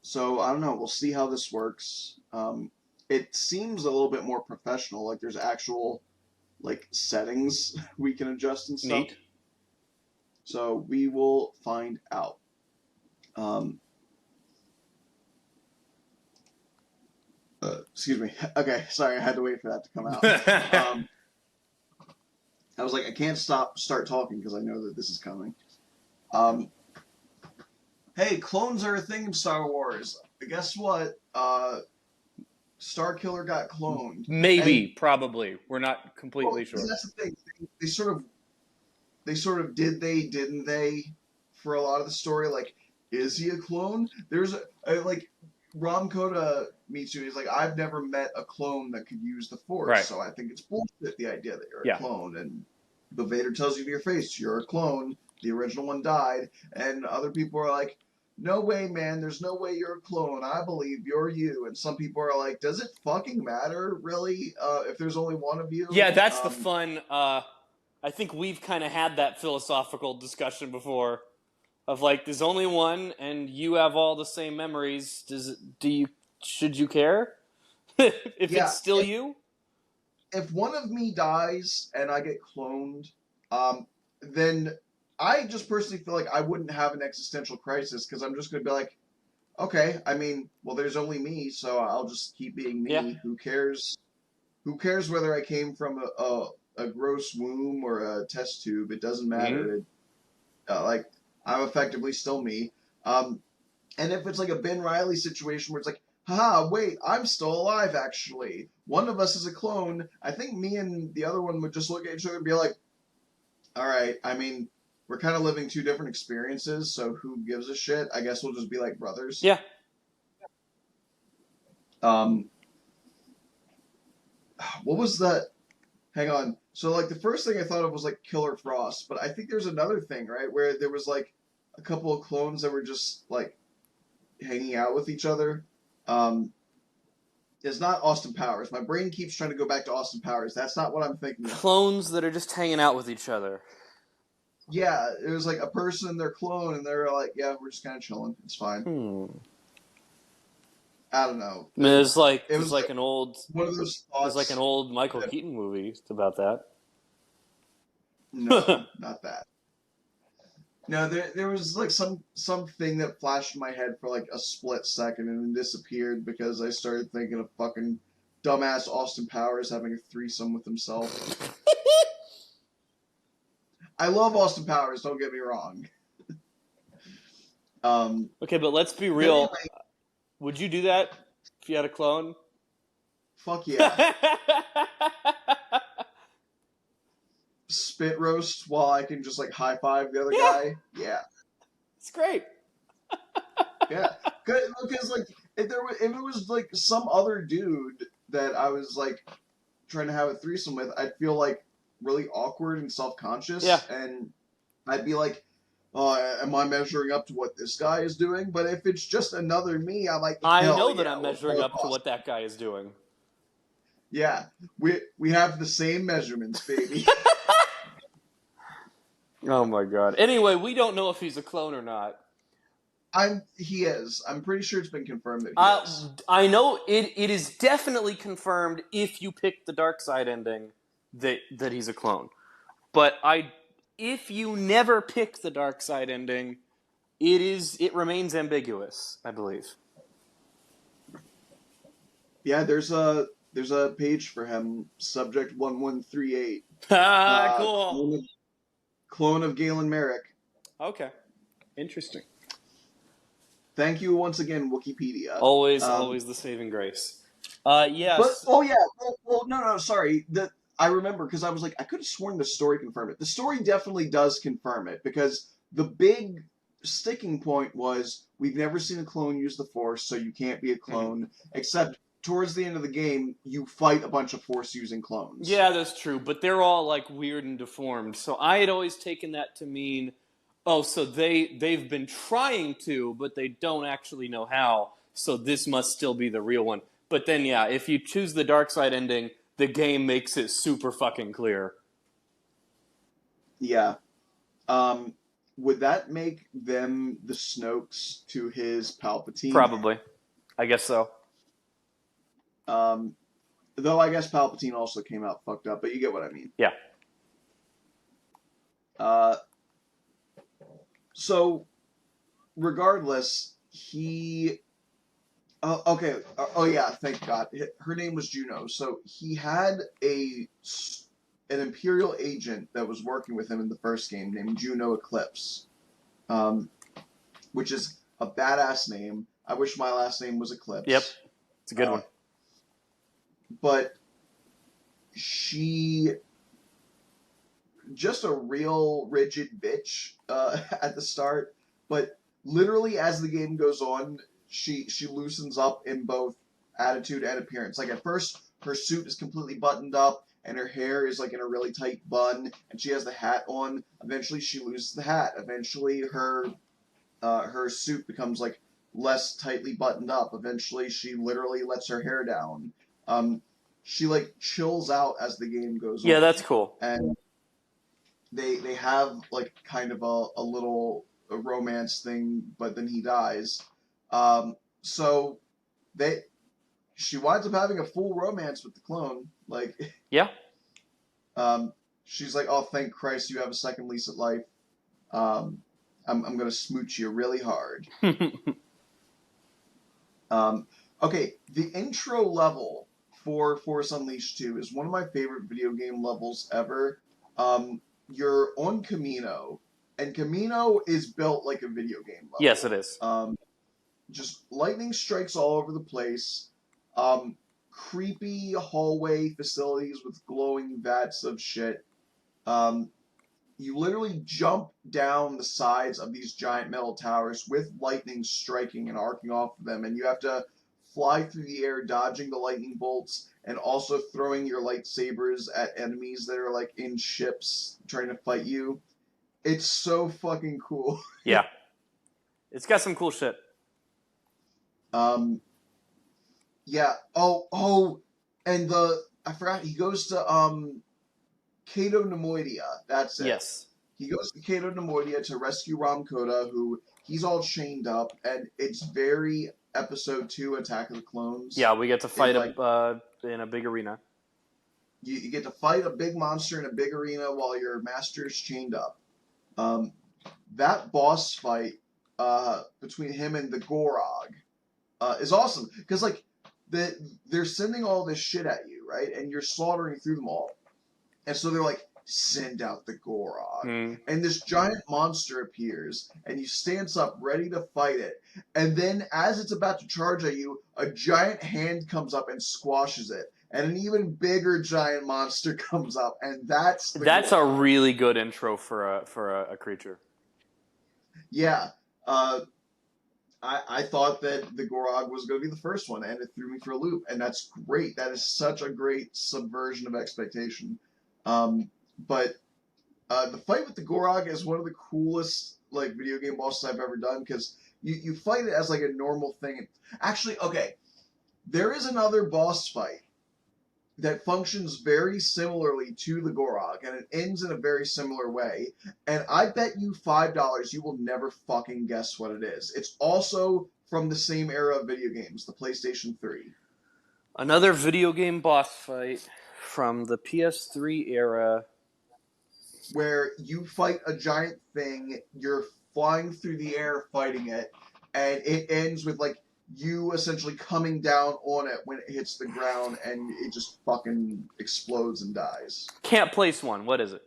So I don't know. We'll see how this works. It seems a little bit more professional. Like there's actual like settings we can adjust and stuff. Neat. So we will find out. Excuse me. Okay, sorry, I had to wait for that to come out. I was like, I can't start talking because I know that this is coming. Hey, clones are a thing in Star Wars. But guess what? Starkiller got cloned. Maybe, probably. We're not completely sure. That's the thing. They sort of did they, didn't they, for a lot of the story. Like, is he a clone? There's like Ram Koda meets you. He's like, I've never met a clone that could use the Force, right. So I think it's bullshit the idea that you're a clone. And the Vader tells you to your face, you're a clone. The original one died, and other people are like, no way, man. There's no way you're a clone. I believe you're you. And some people are like, does it fucking matter, really, if there's only one of you? Yeah, that's the fun. I think we've kind of had that philosophical discussion before of like, there's only one, and you have all the same memories. Should you care if it's still you? If one of me dies and I get cloned, then I just personally feel like I wouldn't have an existential crisis because I'm just going to be like, okay, I mean, well, there's only me, so I'll just keep being Yeah. me. Who cares? Who cares whether I came from a gross womb or a test tube? It doesn't Hmm. matter. Like, I'm effectively still me. And if it's like a Ben Riley situation where it's like, haha, wait, I'm still alive actually. One of us is a clone. I think me and the other one would just look at each other and be like, all right, I mean, we're kind of living two different experiences, so who gives a shit? I guess we'll just be like brothers. Yeah. Um, what was that? Hang on. So like the first thing I thought of was like Killer Frost, but I think there's another thing, right, where there was like a couple of clones that were just like hanging out with each other. Um, it's not Austin Powers. My brain keeps trying to go back to Austin Powers. That's not what I'm thinking of. Clones that are just hanging out with each other. Yeah, it was like a person and their clone, and they're like, yeah, we're just kind of chilling. It's fine. Hmm. I don't know. I mean, It it's was like like an old one of those it's like an thoughts. old Michael That, Keaton movie. It's about that. no, not that. No, there was like something that flashed in my head for like a split second and then disappeared because I started thinking of fucking dumbass Austin Powers having a threesome with himself. I love Austin Powers, don't get me wrong. Okay, but let's be But real. anyway, Would you do that if you had a clone? fuck yeah. Spit roast while I can just like high five the other Yeah, guy. Yeah. it's great. Yeah. Because like if if it was like some other dude that I was like trying to have a threesome with, I'd feel like really awkward and self Yeah, conscious, and I'd be like, "Oh, am I measuring up to what this guy is doing?" But if it's just another me, I'm like, I "Hell know that yeah, I'm we're measuring both up to awesome." what that guy is doing. Yeah, we have the same measurements, baby. Oh my god. Anyway, we don't know if he's a clone or not. He is. I'm pretty sure it's been confirmed that he is. I know it is definitely confirmed if you pick the dark side ending that he's a clone. But if you never pick the dark side ending, it remains ambiguous, I believe. Yeah, there's a page for him. Subject 1138. Ah, Uh, cool. clone of Galen Merrick. Okay. Interesting. Thank you once again, Wikipedia. Always the saving grace. But Yes. oh yeah, no, sorry. I remember because I was like, I could have sworn the story confirmed it. The story definitely does confirm it because the big sticking point was we've never seen a clone use the Force, so you can't be a clone. Except towards the end of the game, you fight a bunch of Force using clones. Yeah, that's true, but they're all like weird and deformed. So I had always taken that to mean, oh, so they've been trying to, but they don't actually know how. So this must still be the real one. But then yeah, if you choose the dark side ending, the game makes it super fucking clear. Yeah. Um, would that make them the Snokes to his Palpatine? Probably. I guess so. Um, though I guess Palpatine also came out fucked up, but you get what I mean. Yeah. Uh, so regardless, he. Okay. Oh yeah. Thank God. Her name was Juno. So he had an Imperial agent that was working with him in the first game named Juno Eclipse, um, which is a badass name. I wish my last name was Yep. Eclipse. It's a good one. But she just a real rigid bitch at the start, but literally as the game goes on, she loosens up in both attitude and appearance. Like at first, her suit is completely buttoned up and her hair is like in a really tight bun, and she has the hat on. Eventually, she loses the hat. Eventually, her suit becomes like less tightly buttoned up. Eventually, she literally lets her hair down. She like chills out as the game goes Yeah, on, that's cool. and they have like kind of a little romance thing, but then he dies. So they she winds up having a full romance with the clone. Like, Yeah. um, she's like, "Oh, thank Christ, you have a second lease at life. Um, I'm gonna smooch you really hard." Um, okay, the intro level for Force Unleashed 2 is one of my favorite video game levels ever. You're on Camino, and Camino is built like a video game Yes, it level. is. Just lightning strikes all over the place. Creepy hallway facilities with glowing vats of shit. Um, you literally jump down the sides of these giant metal towers with lightning striking and arcing off of them, and you have to fly through the air, dodging the lightning bolts, and also throwing your lightsabers at enemies that are like in ships trying to fight you. It's so fucking cool. Yeah. It's got some cool shit. um, yeah. Oh, and I forgot he goes to Cato Nemoidia. That's it. Yes. He goes to Cato Nemoidia to rescue Ram Koda, who he's all chained up, and it's very Episode 2 Attack of the Clones. Yeah, we get to fight like, in a big arena. you get to fight a big monster in a big arena while your master's chained up. That boss fight between him and the Gorog is awesome, because like they're sending all this shit at you, right? And you're slaughtering through them all. And so they're like, send out the Gorog. And this giant monster appears, and he stands up ready to fight it. And then as it's about to charge at you, a giant hand comes up and squashes it. And an even bigger giant monster comes up, and that's That's Gorog. a really good intro for a creature. Yeah. I thought that the Gorog was going to be the first one, and it threw me for a loop. And that's great. That is such a great subversion of expectation. But the fight with the Gorog is one of the coolest like video game bosses I've ever done, because you fight it as like a normal thing. Actually, okay, there is another boss fight that functions very similarly to the Gorog, and it ends in a very similar way. And I bet you $5 you will never fucking guess what it is. It's also from the same era of video games, the PlayStation 3. Another video game boss fight from the PS3 era. Where you fight a giant thing, you're flying through the air fighting it, and it ends with like you essentially coming down on it when it hits the ground, and it just fucking explodes and dies. Can't place one. What is it?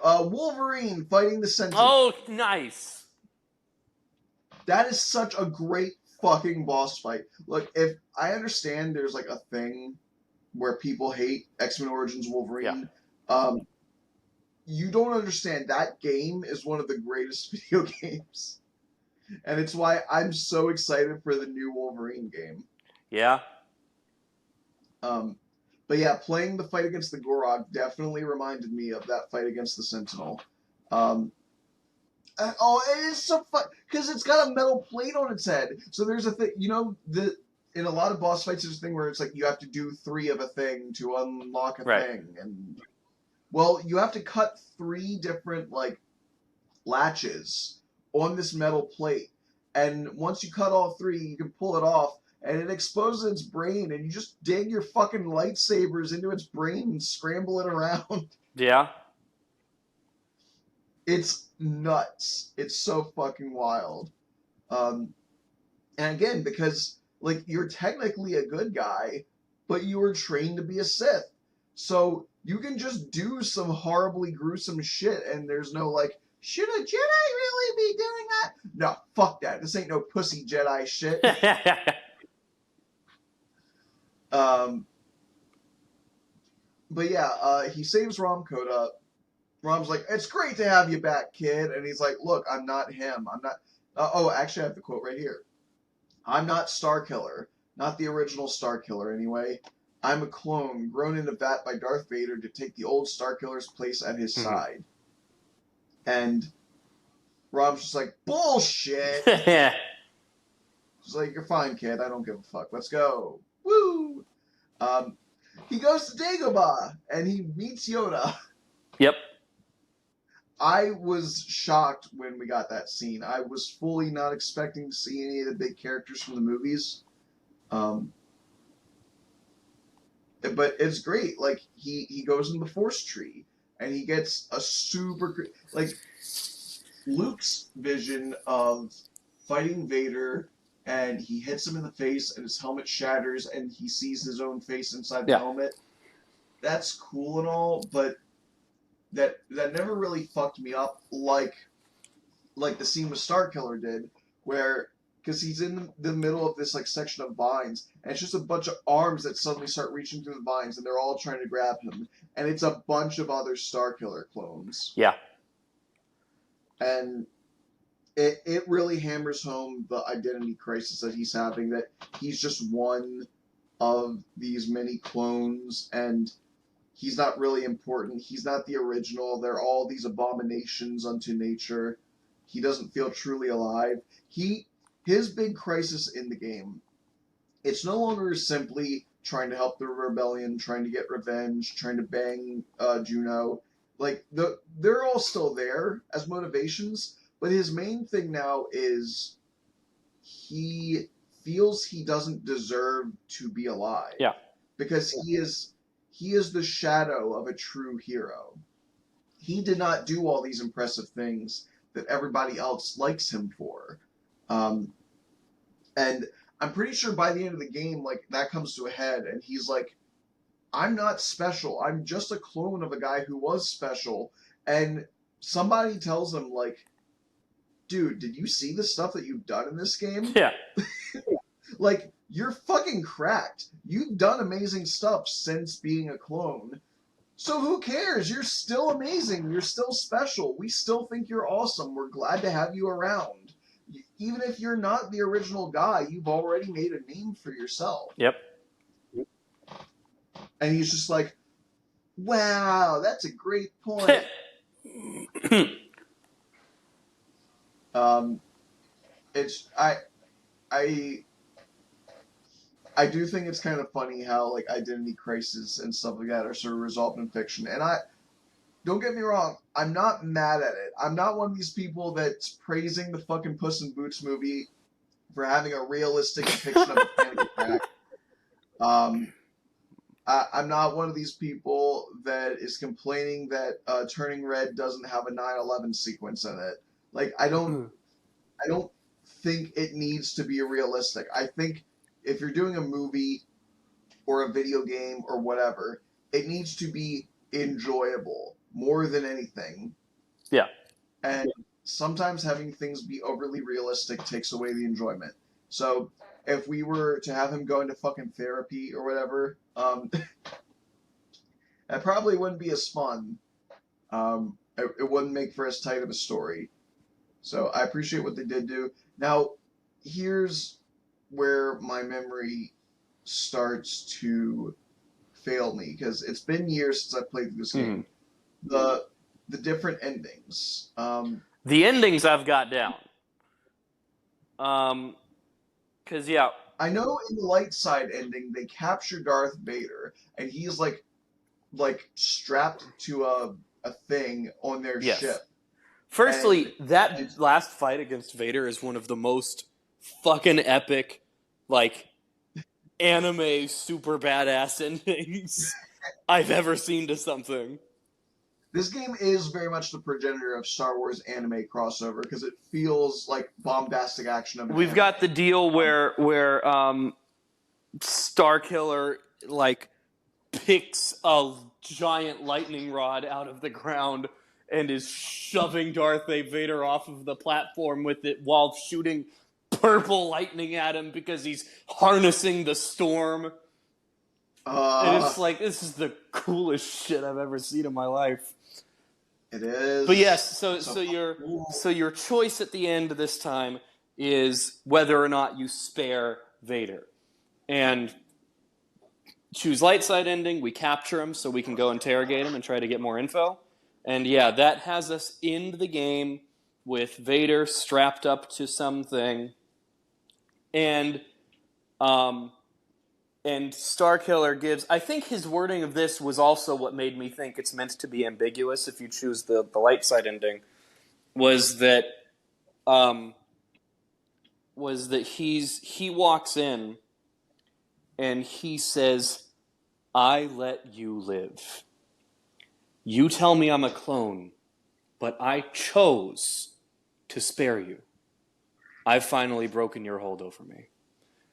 Wolverine fighting the Sentinel. Oh, nice. That is such a great fucking boss fight. Look, if I understand there's like a thing where people hate X-Men Origins Wolverine, you don't understand. That game is one of the greatest video games. And it's why I'm so excited for the new Wolverine game. Yeah. But yeah, playing the fight against the Gorog definitely reminded me of that fight against the Sentinel. It is so fun, because it's got a metal plate on its head. So there's a thing, in a lot of boss fights, there's a thing where it's like you have to do 3 of a thing to unlock a thing. And well, you have to cut 3 different like latches on this metal plate, and once you cut all 3, you can pull it off, and it exposes its brain, and you just dig your fucking lightsabers into its brain and scramble it around. Yeah. It's nuts. It's so fucking wild. And again, because like you're technically a good guy, but you were trained to be a Sith, so you can just do some horribly gruesome shit, and there's no like, should a Jedi really be doing that? No, fuck that. This ain't no pussy Jedi shit. But yeah, he saves Ram Koda. Ram's like, it's great to have you back, kid. And he's like, look, I'm not him. I'm not... actually, I have the quote right here. I'm not Starkiller. Not the original Starkiller, anyway. I'm a clone, grown in a vat by Darth Vader to take the old Starkiller's place at his side. And Ram's just like, bullshit! He's like, you're fine, kid. I don't give a fuck. Let's go. Woo! He goes to Dagobah, and he meets Yoda. Yep. I was shocked when we got that scene. I was fully not expecting to see any of the big characters from the movies. but it's great. Like he goes in the Force tree and he gets a like Luke's vision of fighting Vader, and he hits him in the face and his helmet shatters and he sees his own face inside the Yeah. helmet. That's cool and all, but that never really fucked me up like the scene with Starkiller did, where because he's in the middle of this like section of vines, and it's just a bunch of arms that suddenly start reaching through the vines, and they're all trying to grab him, and it's a bunch of other Starkiller clones, Yeah. and it really hammers home the identity crisis that he's having, that he's just one of these many clones, and he's not really important. He's not the original. They're all these abominations unto nature. He doesn't feel truly alive. His big crisis in the game, it's no longer simply trying to help the rebellion, trying to get revenge, trying to bang Juno. Like they're all still there as motivations, but his main thing now is he feels he doesn't deserve to be alive. Yeah. Because he is the shadow of a true hero. He did not do all these impressive things that everybody else likes him for. Um, and I'm pretty sure by the end of the game, like that comes to a head, and he's like, "I'm not special. I'm just a clone of a guy who was special." And somebody tells him, like, "Dude, did you see the stuff that you've done in this game? Yeah. Like, you're fucking cracked. You've done amazing stuff since being a clone. So who cares? You're still amazing. You're still special. We still think you're awesome. We're glad to have you around. Even if you're not the original guy, you've already made a name for yourself." Yep. And he's just like, "Wow, that's a great point." um, it's I I do think it's kind of funny how like identity crisis and stuff like that are sort of resolved in fiction. And I don't get me wrong, I'm not mad at it. I'm not one of these people that's praising the fucking Puss in Boots movie for having a realistic depiction of a panic attack. Um, I'm not one of these people that is complaining that Turning Red doesn't have a 9/11 sequence in it. Like I don't think it needs to be realistic. I think if you're doing a movie or a video game or whatever, it needs to be enjoyable more than anything. Yeah. And sometimes having things be overly realistic takes away the enjoyment. So if we were to have him go into fucking therapy or whatever, that probably wouldn't be as fun. It wouldn't make for as tight of a story. So I appreciate what they did do. Now, here's where my memory starts to fail me, because it's been years since I played through this game. The different endings. The endings I've got down. Cause yeah, I know in the light side ending they capture Darth Vader, and he's like strapped to a thing on their yes. ship. Firstly, that last fight against Vader is one of the most fucking epic, like, anime super badass endings I've ever seen to something. This game is very much the progenitor of Star Wars anime crossover, because it feels like bombastic action of an We've anime. got the deal where Starkiller like picks a giant lightning rod out of the ground and is shoving Darth Vader off of the platform with it while shooting purple lightning at him because he's harnessing the storm. And it's like, this is the coolest shit I've ever seen in my life. It is. But yes, so your choice at the end this time is whether or not you spare Vader. And choose light side ending, we capture him so we can go interrogate him and try to get more info. And yeah, that has us end the game with Vader strapped up to something. And Starkiller gives, I think his wording of this was also what made me think it's meant to be ambiguous if you choose the light side ending, was that he walks in and he says, I let you live. You tell me I'm a clone, but I chose to spare you. I've finally broken your hold over me.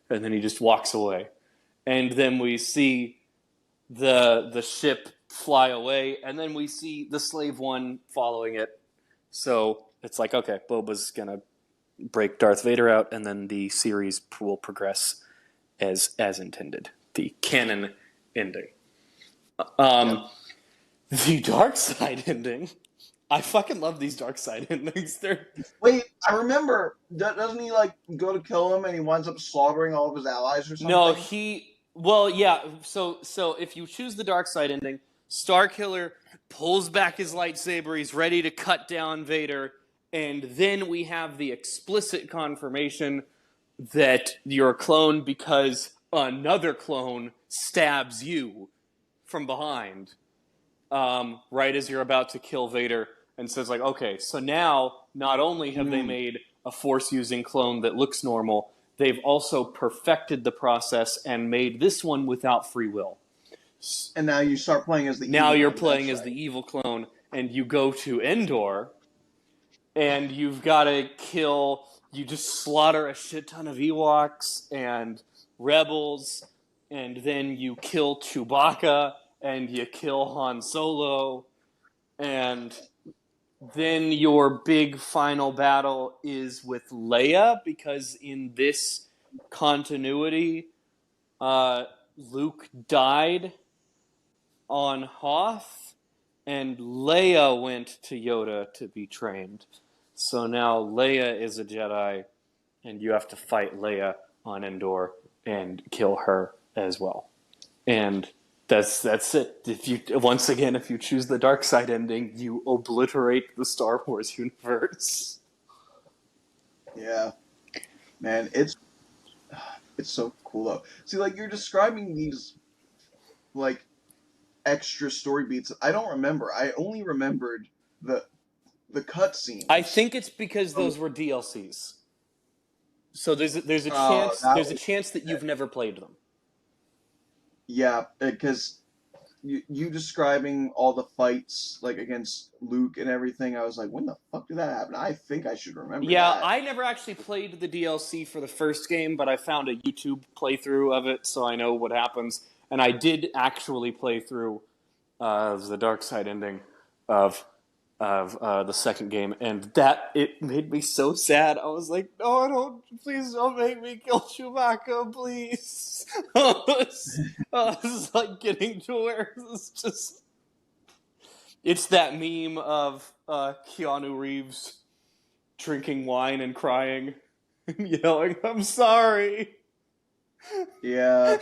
And then he just walks away. And then we see the ship fly away, and then we see the Slave One following it. So it's like, okay, Boba's gonna break Darth Vader out, and then the series will progress as intended. The canon ending. Yep. The dark side ending. I fucking love these dark side endings. They're Wait, I remember. Doesn't he like go to kill him and he winds up slaughtering all of his allies or no, something? well, yeah. So if you choose the dark side ending, Starkiller pulls back his lightsaber. He's ready to cut down Vader, and then we have the explicit confirmation that you're a clone because another clone stabs you from behind, right as you're about to kill Vader, and says like, okay, so now not only have they made a Force-using clone that looks normal, they've also perfected the process and made this one without free will. And now you start playing as the Now evil you're one, playing that's as the right. evil clone, and you go to Endor, and you've got to kill. You just slaughter a shit ton of Ewoks and rebels, and then you kill Chewbacca, and you kill Han Solo, and then your big final battle is with Leia, because in this continuity, Luke died on Hoth, and Leia went to Yoda to be trained. So now Leia is a Jedi, and you have to fight Leia on Endor and kill her as well. And that's it. If you choose the dark side ending, you obliterate the Star Wars universe. Yeah, man, it's so cool though. See, like you're describing these like extra story beats. I don't remember. I only remembered the the I cutscenes. think it's because From those were DLCs. So there's a oh, chance that there's a was chance that you've never played them. yeah, because you describing all the fights like against Luke and everything, I was like, when the fuck did that happen? I think I should remember Yeah, that. I never actually played the DLC for the first game, but I found a YouTube playthrough of it, so I know what happens. And I did actually play through the dark side ending of the second game, and that it made me so sad. I was like, "No, please don't make me kill Chewbacca, please." I was like getting to where it's just. It's that meme of Keanu Reeves drinking wine and crying and yelling, "I'm sorry." Yeah.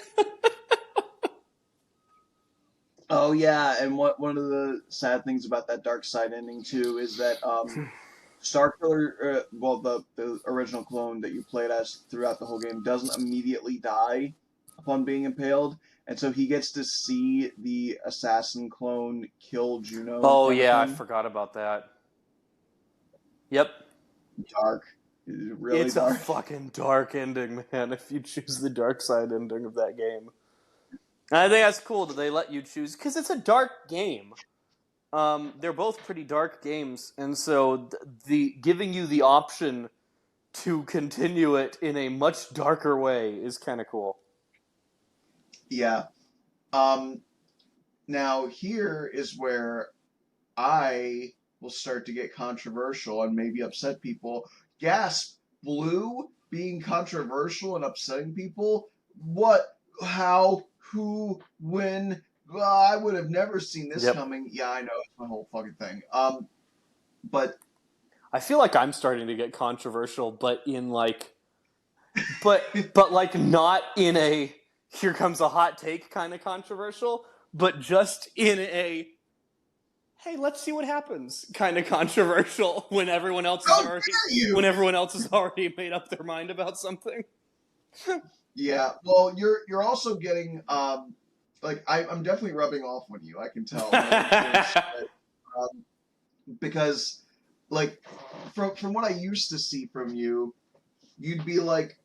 Oh yeah, and one of the sad things about that dark side ending too is that Starkiller, well, the original clone that you played as throughout the whole game doesn't immediately die upon being impaled, and so he gets to see the assassin clone kill Juno in Oh front of yeah, I him. forgot about that. Yep. Dark, really It's a dark. fucking dark ending, man, if you choose the dark side ending of that game. And I think that's cool that they let you choose, because it's a dark game. They're both pretty dark games, and so the giving you the option to continue it in a much darker way is kind of cool. Yeah. Um. Now here is where I will start to get controversial and maybe upset people. Gasp! Blue being controversial and upsetting people? What? How? Who? When? I would have never seen this Yep. coming. Yeah, I know it's my whole fucking thing. But I feel like I'm starting to get controversial, but in like, but like not in a here comes a hot take kind of controversial, but just in a hey, let's see what happens kind of controversial how dare when you? everyone else has already made up their mind about something. Yeah. Well, you're also getting like I'm definitely rubbing off on you. I can tell by your shit. Um, because like from what I used to see from you, you'd be like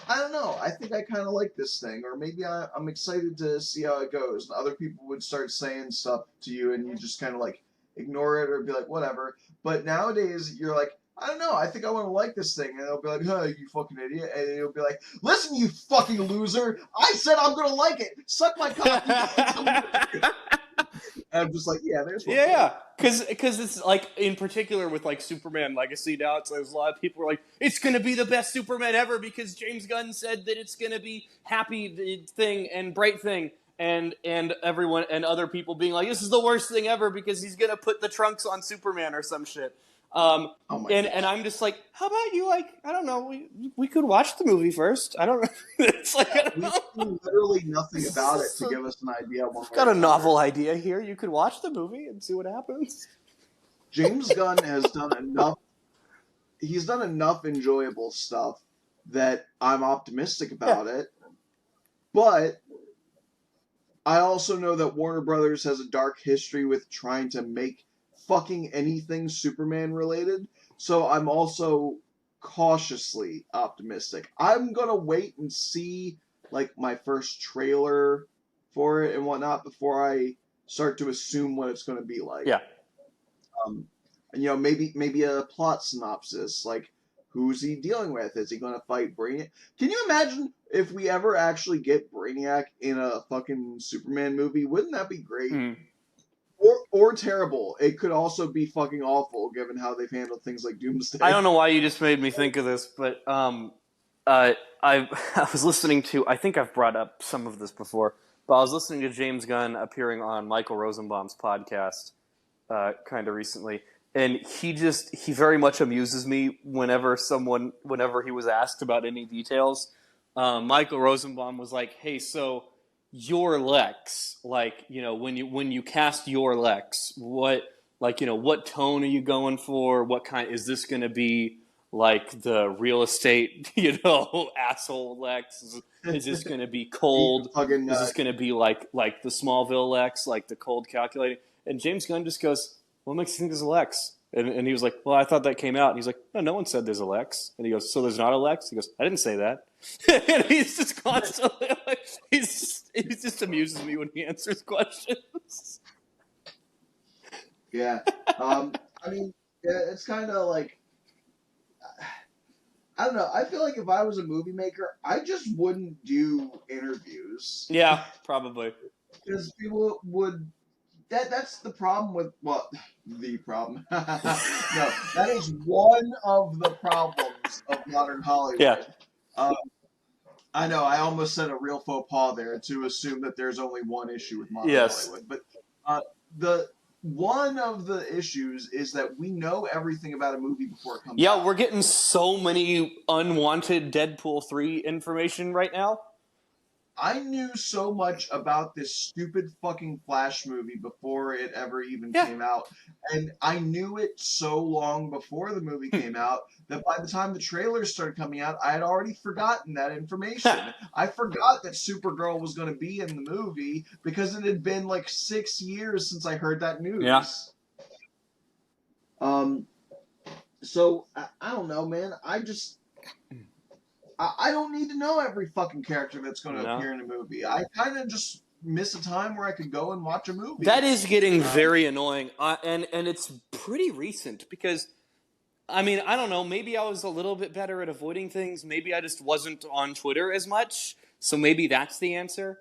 I don't know. I think I kind of like this thing, or maybe I'm excited to see how it goes. And other people would start saying stuff to you, and you just kind of like ignore it or be like, whatever. But nowadays, you're like, I don't know. I think I want to like this thing, and they'll be like, "Huh, you fucking idiot," and you'll be like, "Listen, you fucking loser! I said I'm gonna like it. Suck my cock." And I'm just like, yeah, there's one. Yeah, because it's like in particular with like Superman Legacy now, it's there's a lot of people are like, it's gonna be the best Superman ever because James Gunn said that it's gonna be happy thing and bright thing, and everyone and other people being like, this is the worst thing ever because he's gonna put the trunks on Superman or some shit. Oh my and God. I'm just like, how about you? Like, I don't know, we could watch the movie first. I don't know. It's like I don't We know. knew literally nothing about it to give us an idea. One way Got or a another. novel idea here. You could watch the movie and see what happens. James Gunn has done enough. He's done enough enjoyable stuff that I'm optimistic about it. But I also know that Warner Brothers has a dark history with trying to make fucking anything Superman related. So I'm also cautiously optimistic. I'm gonna wait and see like my first trailer for it and whatnot before I start to assume what it's gonna be like. Yeah. And, you know, maybe a plot synopsis, like who's he dealing with? Is he gonna fight Brainiac? Can you imagine if we ever actually get Brainiac in a fucking Superman movie? Wouldn't that be great? Mm. Or terrible. It could also be fucking awful given how they've handled things like Doomsday. I don't know why you just made me think of this, but I was listening to. I think I've brought up some of this before, but I was listening to James Gunn appearing on Michael Rosenbaum's podcast kind of recently, and he very much amuses me whenever he was asked about any details. Michael Rosenbaum was like, "Hey, so your Lex, like, you know, when you cast your Lex, what, like, you know, what tone are you going for? What kind is this going to be? Like the real estate, you know, asshole Lex? Is this going to be cold? Fucking, Is this going to be like the Smallville Lex, like the cold calculating?" And James Gunn just goes, "What makes you think there's a Lex?" And he was like, "Well, I thought that came out." And he's like, "No one said there's a Lex." And he goes, "So there's not a Lex?" He goes, "I didn't say that." And he's just constantly like, he just amuses me when he answers questions. Yeah. I mean, it's kind of like, I don't know. I feel like if I was a movie maker, I just wouldn't do interviews. Yeah, probably. Because people would. That's the problem with, well, the problem. No, that is one of the problems of modern Hollywood. Yeah. I know, I almost said a real faux pas there to assume that there's only one issue with modern Hollywood. But the one of the issues is that we know everything about a movie before it comes out. Yeah, we're getting so many unwanted Deadpool 3 information right now. I knew so much about this stupid fucking Flash movie before it ever even came out. And I knew it so long before the movie came out that by the time the trailers started coming out, I had already forgotten that information. I forgot that Supergirl was going to be in the movie because it had been like 6 years since I heard that news. Yeah. So, I don't know, man. I don't need to know every fucking character that's going to appear in a movie. I kind of just miss a time where I could go and watch a movie. That is getting very annoying, and it's pretty recent because, I mean, I don't know. Maybe I was a little bit better at avoiding things. Maybe I just wasn't on Twitter as much. So maybe that's the answer.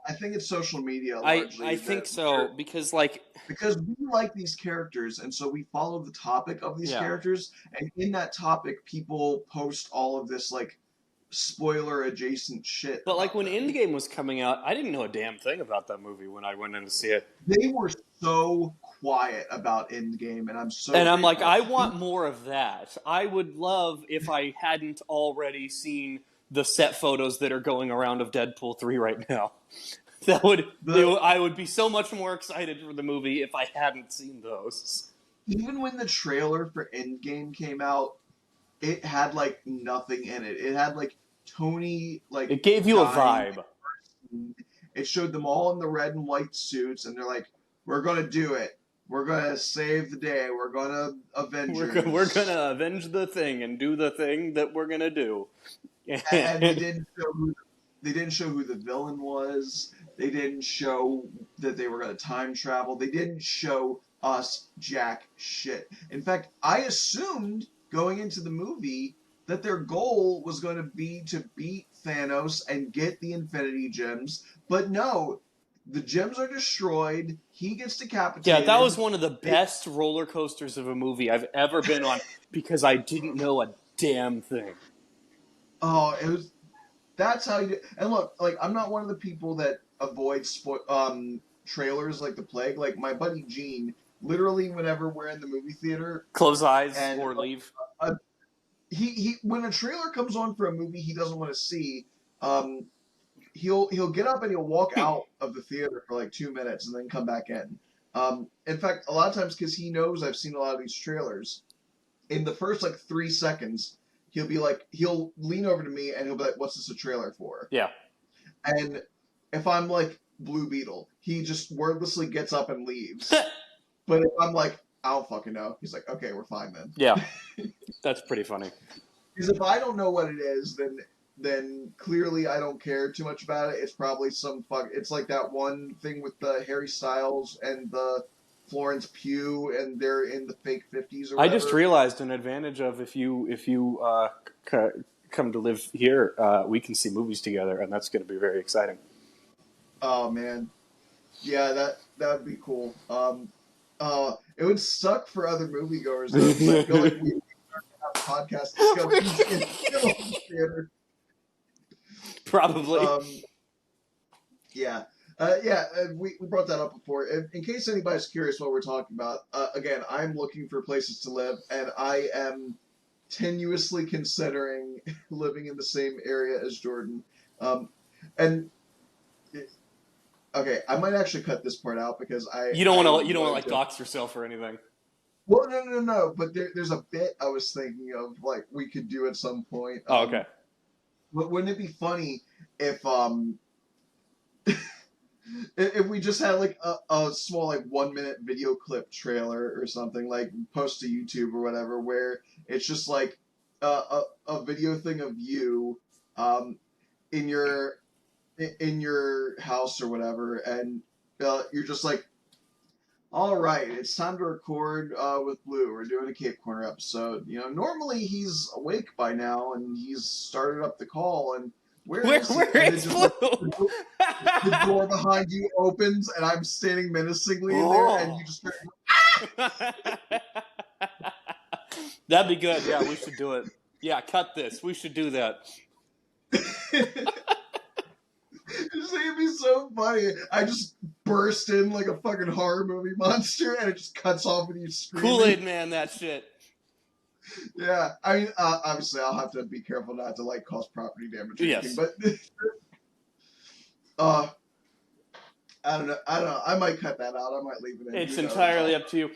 I think it's social media largely. I think so because we like these characters, and so we follow the topic of these characters, and in that topic, people post all of this like spoiler adjacent shit. But like when Endgame was coming out, I didn't know a damn thing about that movie when I went in to see it. They were so quiet about Endgame, and I'm like, I want more of that. I would love if I hadn't already seen the set photos that are going around of Deadpool 3 right now. I would be so much more excited for the movie if I hadn't seen those. Even when the trailer for Endgame came out, it had like nothing in it. It had like Tony, like, it gave you a vibe. It showed them all in the red and white suits, and they're like, "We're gonna do it. We're gonna save the day. We're gonna avenge. We're gonna avenge the thing and do the thing that we're gonna do." and they didn't show who the villain was. They didn't show that they were going to time travel. They didn't show us jack shit. In fact, I assumed going into the movie that their goal was going to be to beat Thanos and get the Infinity Gems, but no, the gems are destroyed. He gets Yeah, that decapitated. was one of the best roller coasters of a movie I've ever been on because I didn't know a damn thing. Oh, it was. That's how you do. And look, like I'm not one of the people that avoids trailers like the plague. Like my buddy Gene, literally whenever we're in the movie theater Close eyes and or leave. uh, he when a trailer comes on for a movie he doesn't want to see, um, he'll get up and he'll walk out of the theater for like 2 minutes and then come back in. In fact, a lot of times because he knows I've seen a lot of these trailers, in the first like 3 seconds, he'll lean over to me and he'll be like, "What's this a trailer for?" Yeah. And if I'm like Blue Beetle, he just wordlessly gets up and leaves. But if I'm like, I don't fucking know, he's like, "Okay, we're fine then." Yeah. That's pretty funny. Because if I don't know what it is, then clearly I don't care too much about it. It's probably some fuck. It's like that one thing with the Harry Styles and the Florence Pugh, and they're in the fake 50s or I whatever. just realized an advantage of if you come to live here, we can see movies together, and that's going to be very exciting. Oh man, yeah, that would be cool. It would suck for other moviegoers though. Like, we have podcast discussions in the theater. Probably. Yeah. We brought that up before. In case anybody's curious what we're talking about, again, I'm looking for places to live, and I am tenuously considering living in the same area as Jordan. And okay, I might actually cut this part out because you don't want to really like dox yourself or anything. Well, no. But there's a bit I was thinking of like we could do at some point. Oh, okay. Wouldn't it be funny if if we just had like a small like 1 minute video clip trailer or something like post to YouTube or whatever where it's just like a video thing of you in your house or whatever and you're just like, all right, it's time to record with Blue. We're doing a Cape Corner episode. You know, normally he's awake by now and he's started up the call and where is Blue? Like, the door behind you opens and I'm standing menacingly in there and you just start, That'd be good. Yeah, we should do it. Yeah, cut this. We should do that. It'd be so funny. I just burst in like a fucking horror movie monster and it just cuts off with you screaming. Kool-Aid Man, that shit. Yeah, I mean, obviously I'll have to be careful not to like cause property damage or anything, but I don't know. I might cut that out. I might leave it in. It's entirely up to you.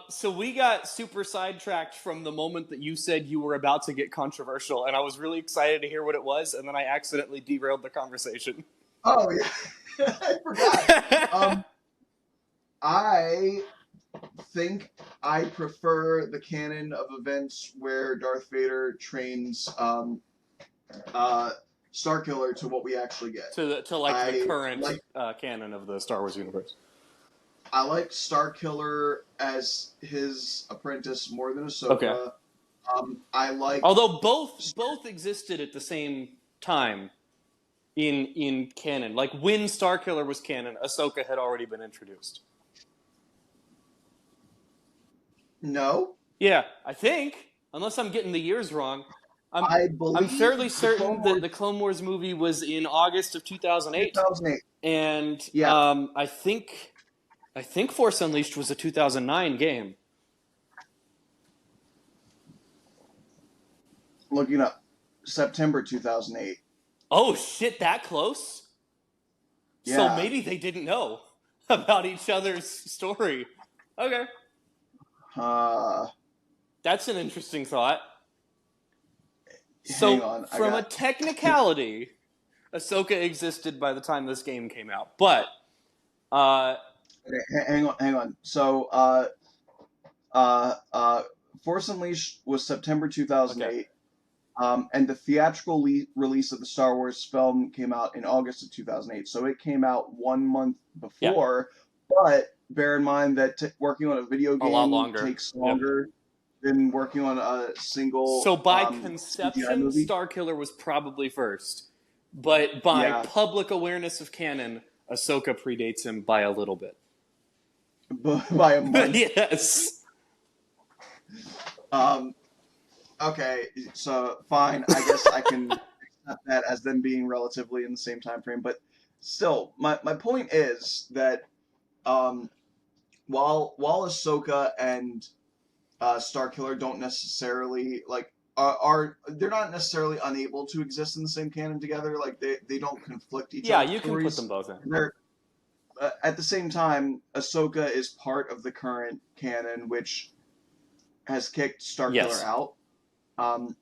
So we got super sidetracked from the moment that you said you were about to get controversial, and I was really excited to hear what it was, and then I accidentally derailed the conversation. Oh, yeah. I forgot. I think I prefer the canon of events where Darth Vader trains Starkiller to what we actually get. To the current canon of the Star Wars universe. I like Starkiller as his apprentice more than Ahsoka. Okay. I like, although both existed at the same time in canon. Like when Starkiller was canon, Ahsoka had already been introduced. No. Yeah, I think, unless I'm getting the years wrong. I'm fairly certain that the Clone Wars movie was in August of 2008. 2008. And yeah. I think Force Unleashed was a 2009 game. Looking up September 2008. Oh shit, that close? Yeah. So maybe they didn't know about each other's story. Okay. That's an interesting thought. So, from a technicality, Ahsoka existed by the time this game came out. But, hang on. So, Force Unleashed was September 2008. Okay. And the theatrical release of the Star Wars film came out in August of 2008. So it came out 1 month Yeah, before. But bear in mind that working on a video a lot game longer. takes Yep. longer than working on a single So by CGI conception, movie. Starkiller was probably first, but by Yeah, public awareness of canon, Ahsoka predates him by a little bit. by a month. Yes. Um, okay, so fine. I guess I can accept that as them being relatively in the same time frame. But still, my point is that um, while Ahsoka and Starkiller don't necessarily like are they're not necessarily unable to exist in the same canon together. Like they don't conflict each Yeah, other's you can put them stories. both in. They're at the same time, Ahsoka is part of the current canon, which has kicked Starkiller Yes. out. Um,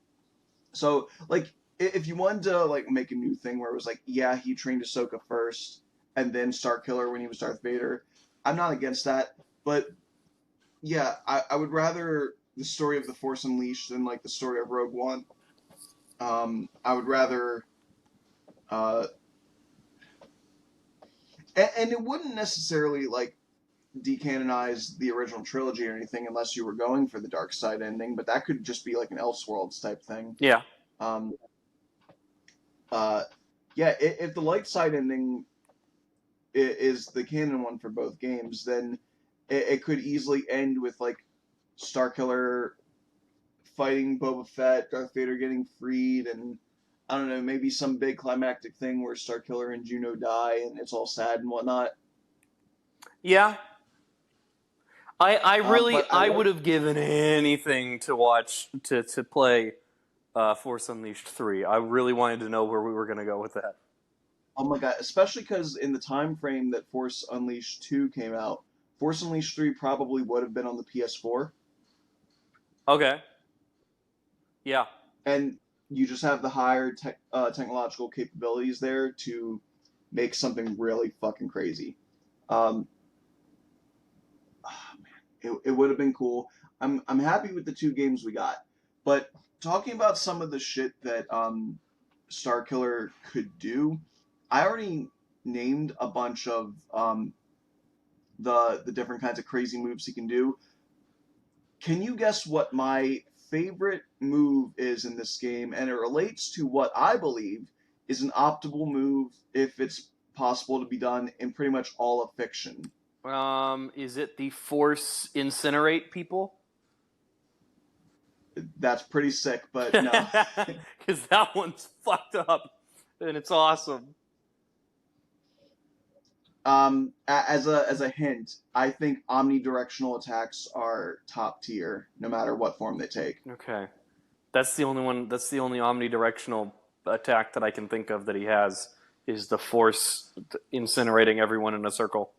so like if you wanted to like make a new thing where it was like, yeah, he trained Ahsoka first and then Starkiller when he was Darth Vader, I'm not against that. But yeah, I would rather the story of the Force Unleashed than like the story of Rogue One. I would rather, uh, and it wouldn't necessarily like decanonize the original trilogy or anything unless you were going for the dark side ending, but that could just be like an Elseworlds type thing. Yeah. Um, uh, yeah, if the light side ending is the canon one for both games, then it could easily end with like Starkiller fighting Boba Fett, Darth Vader getting freed, and I don't know, maybe some big climactic thing where Starkiller and Juno die and it's all sad and whatnot. Yeah. I really But I I like, would have given anything to watch to play Force Unleashed 3. I really wanted to know where we were going to go with that. oh my god, especially because in the time frame that Force Unleashed 2 came out, Force Unleashed 3 probably would have been on the PS4, Okay. Yeah. and you just have the higher technological capabilities there to make something really fucking crazy. Um, it would have been cool. I'm happy with the two games we got, but talking about some of the shit that Starkiller could do, I already named a bunch of the different kinds of crazy moves he can do. Can you guess what my favorite move is in this game? And it relates to what I believe is an optimal move if it's possible to be done in pretty much all of fiction. Is it the Force incinerate people? That's pretty sick, but no. Because that one's fucked up, and it's awesome. As a hint, I think omnidirectional attacks are top tier, no matter what form they take. Okay, that's the only one. That's the only omnidirectional attack that I can think of that he has is the Force incinerating everyone in a circle.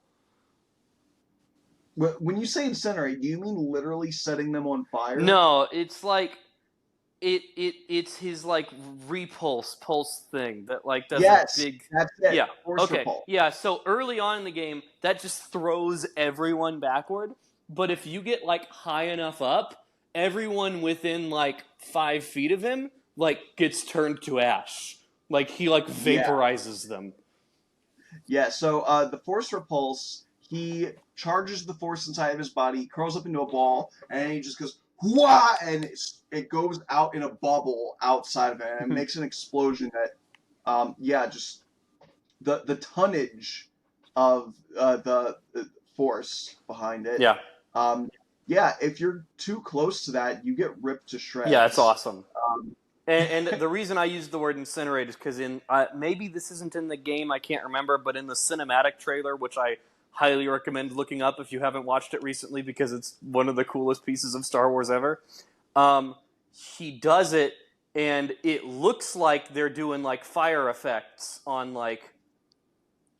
When you say incinerate, do you mean literally setting them on fire? No, it's like it's his like repulse pulse thing that like does a Yes, big. that's it. Yeah. Force Okay. repulse. Yeah. So early on in the game, that just throws everyone backward. But if you get like high enough up, everyone within like 5 feet of him like gets turned to ash. Like he like Yeah, vaporizes them. yeah. So the force repulse, he charges the force inside of his body, curls up into a ball, and he just goes wah, and it goes out in a bubble outside of it, and it makes an explosion that, yeah, just the tonnage of the force behind it. Yeah. Um, yeah, if you're too close to that, you get ripped to Yeah. It's shreds. awesome. Um, And the reason I used the word incinerate is because in maybe this isn't in the game, I can't remember, but in the cinematic trailer, which I highly recommend looking up if you haven't watched it recently, because it's one of the coolest pieces of Star Wars ever. Um, he does it, and it looks like they're doing like fire effects on like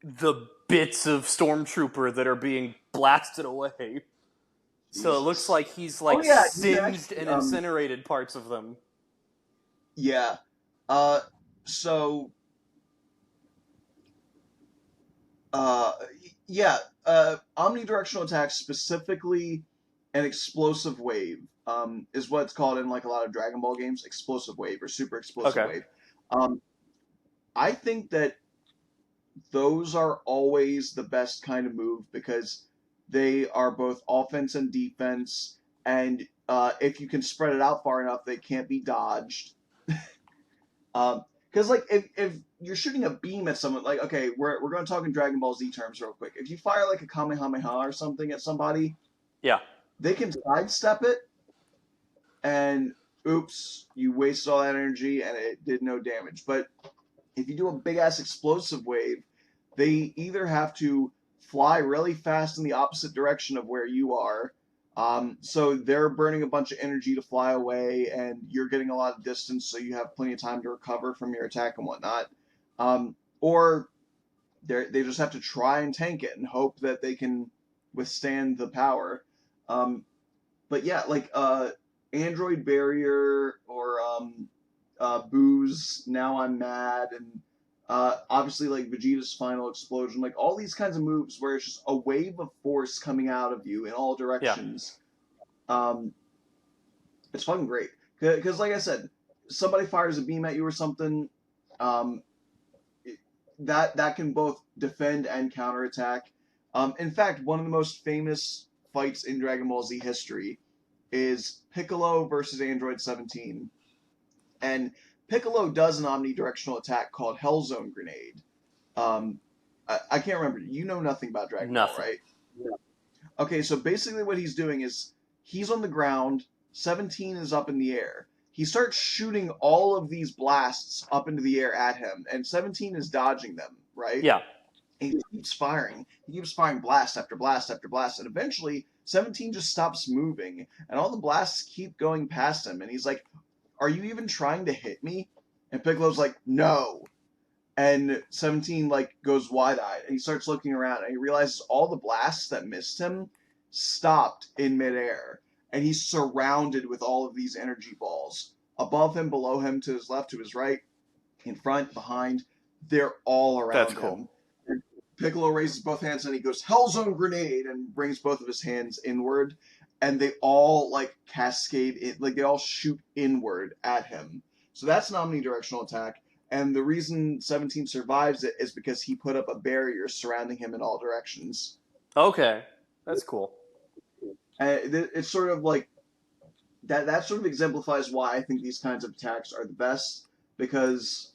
the bits of stormtrooper that are being blasted away. So it looks Jesus. like he's Oh like yeah, you can singed actually and incinerated parts of them. yeah. Uh so uh yeah, omnidirectional attacks specifically an explosive wave, is what it's called in like a lot of Dragon Ball games, explosive wave or super explosive Okay. wave. Um, I think that those are always the best kind of move because they are both offense and defense, and if you can spread it out far enough, they can't be dodged. Because like if you're shooting a beam at someone, like okay, we're going to talk in Dragon Ball Z terms real quick. If you fire like a Kamehameha or something at somebody, Yeah. they can sidestep it, and oops, you wasted all that energy and it did no damage. But if you do a big ass explosive wave, they either have to fly really fast in the opposite direction of where you are. So they're burning a bunch of energy to fly away, and you're getting a lot of distance, so you have plenty of time to recover from your attack and whatnot. Or they just have to try and tank it and hope that they can withstand the power. But yeah, like Android Barrier or Booze, Now I'm Mad, and obviously like Vegeta's Final Explosion, like all these kinds of moves where it's just a wave of force coming out of you in all Yeah. directions. Um, it's fucking great because, like I said, somebody fires a beam at you or something, um, that can both defend and counterattack. In fact, one of the most famous fights in Dragon Ball Z history is Piccolo versus Android 17. And Piccolo does an omnidirectional attack called Hellzone Grenade. I can't remember. You know nothing about Dragon Ball, Nothing. right? Yeah. Okay, so basically what he's doing is he's on the ground, 17 is up in the air. He starts shooting all of these blasts up into the air at him, and 17 is dodging them, right? Yeah. And he keeps firing. He keeps firing blast after blast after blast, and eventually 17 just stops moving, and all the blasts keep going past him, and he's like, are you even trying to hit me? And Piccolo's like, no. And 17 like goes wide-eyed and he starts looking around and he realizes all the blasts that missed him stopped in midair. And he's surrounded with all of these energy balls. Above him, below him, to his left, to his right, in front, behind. They're all around That's him. cool. And Piccolo raises both hands and he goes, Hellzone Grenade, and brings both of his hands inward. And they all like cascade it, like they all shoot inward at him. So that's an omnidirectional attack. And the reason 17 survives it is because he put up a barrier surrounding him in all directions. Okay. That's cool. And it's sort of like that sort of exemplifies why I think these kinds of attacks are the best, because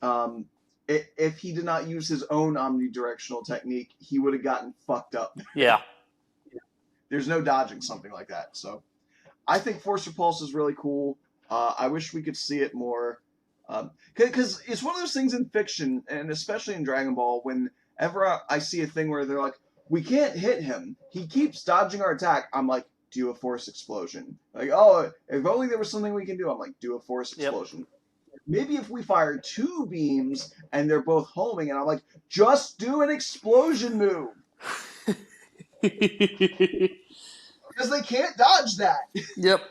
um, if he did not use his own omnidirectional technique, he would have gotten fucked up. Yeah. There's no dodging something like that. So I think Force Repulse is really cool. I wish we could see it more. Because it's one of those things in fiction, and especially in Dragon Ball, whenever I see a thing where they're like, we can't hit him, he keeps dodging our attack, I'm like, do a Force Explosion. Like, oh, if only there was something we can do, I'm like, do a Force Explosion. Yep. Maybe if we fire 2 beams and they're both homing, and I'm like, just do an explosion move. Because they can't dodge that. Yep.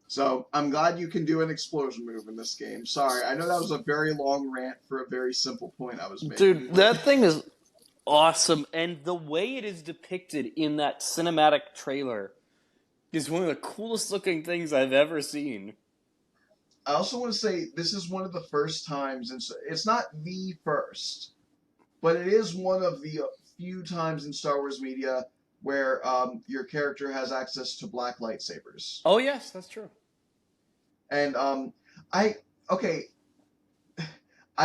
So I'm glad you can do an explosion move in this game. Sorry, I know that was a very long rant for a very simple point I was making. Dude, that thing is awesome. And the way it is depicted in that cinematic trailer is one of the coolest looking things I've ever seen. I also want to say this is one of the first times, and it's not the first, but it is one of the few times in Star Wars media where your character has access to black lightsabers. Oh yes, that's true. And I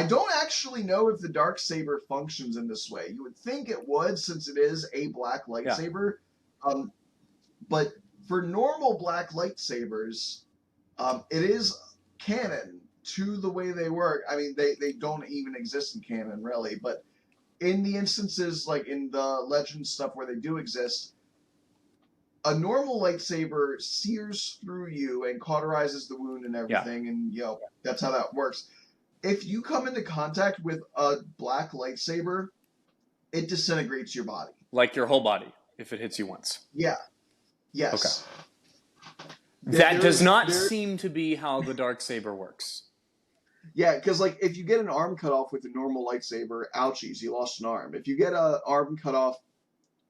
don't actually know if the dark saber functions in this way. You would think it would, since it is a black lightsaber. Yeah. But for normal black lightsabers, it is canon to the way they work. I mean, they don't even exist in canon, really. But in the instances, like in the legend stuff where they do exist, a normal lightsaber sears through you and cauterizes the wound and everything, and that's how that works. If you come into contact with a black lightsaber, it disintegrates your body. Like your whole body, if it hits you once. Yeah. Yes. Okay. That does not seem to be how the Darksaber works. Yeah, because like if you get an arm cut off with a normal lightsaber, ouchies, you lost an arm. If you get an arm cut off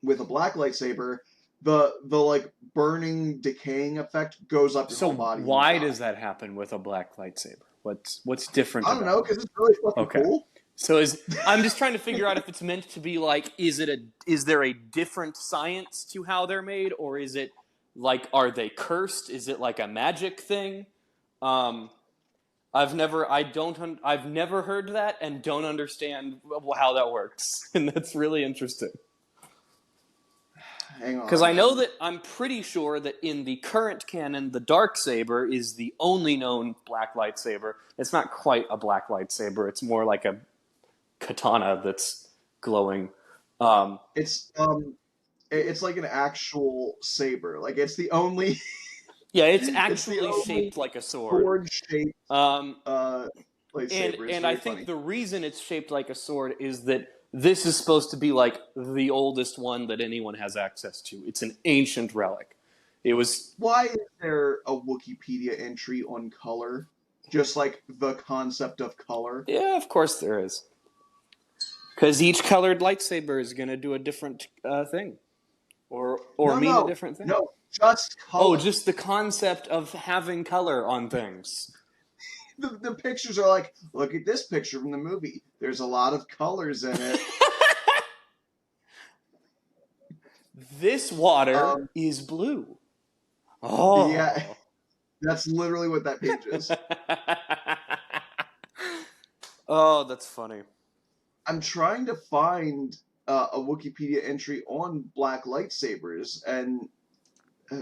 with a black lightsaber, the like burning, decaying effect goes up your So whole body. And you why die. does that happen with a black lightsaber? What's different I don't about know it? because it's really fucking Okay. cool. So I'm just trying to figure out if it's meant to be like, is there a different science to how they're made, or is it like, are they cursed? Is it like a magic thing? Um, I've never heard that and don't understand how that works, and that's really interesting. Hang Because on. I know that I'm pretty sure that in the current canon, the dark saber is the only known black lightsaber. It's not quite a black lightsaber; it's more like a katana that's glowing. Um, It's like an actual saber. Like it's the only yeah, it's it's the actually only shaped like a sword. sword shaped Um, uh and lightsaber. It's I very think funny. the reason it's shaped like a sword is that this is supposed to be like the oldest one that anyone has access to. It's an ancient relic. It was Why is there a Wikipedia entry on color? Just like the concept of color. yeah, of course there is. Because each colored lightsaber is going to do a different thing, or No, mean a no, different thing. no, just Oh, color. just the concept of having color on things. The pictures are like, look at this picture from the movie. There's a lot of colors in it. This water Um, is blue. yeah, Oh. that's literally what that page is. Oh, that's funny. I'm trying to find a Wikipedia entry on black lightsabers, and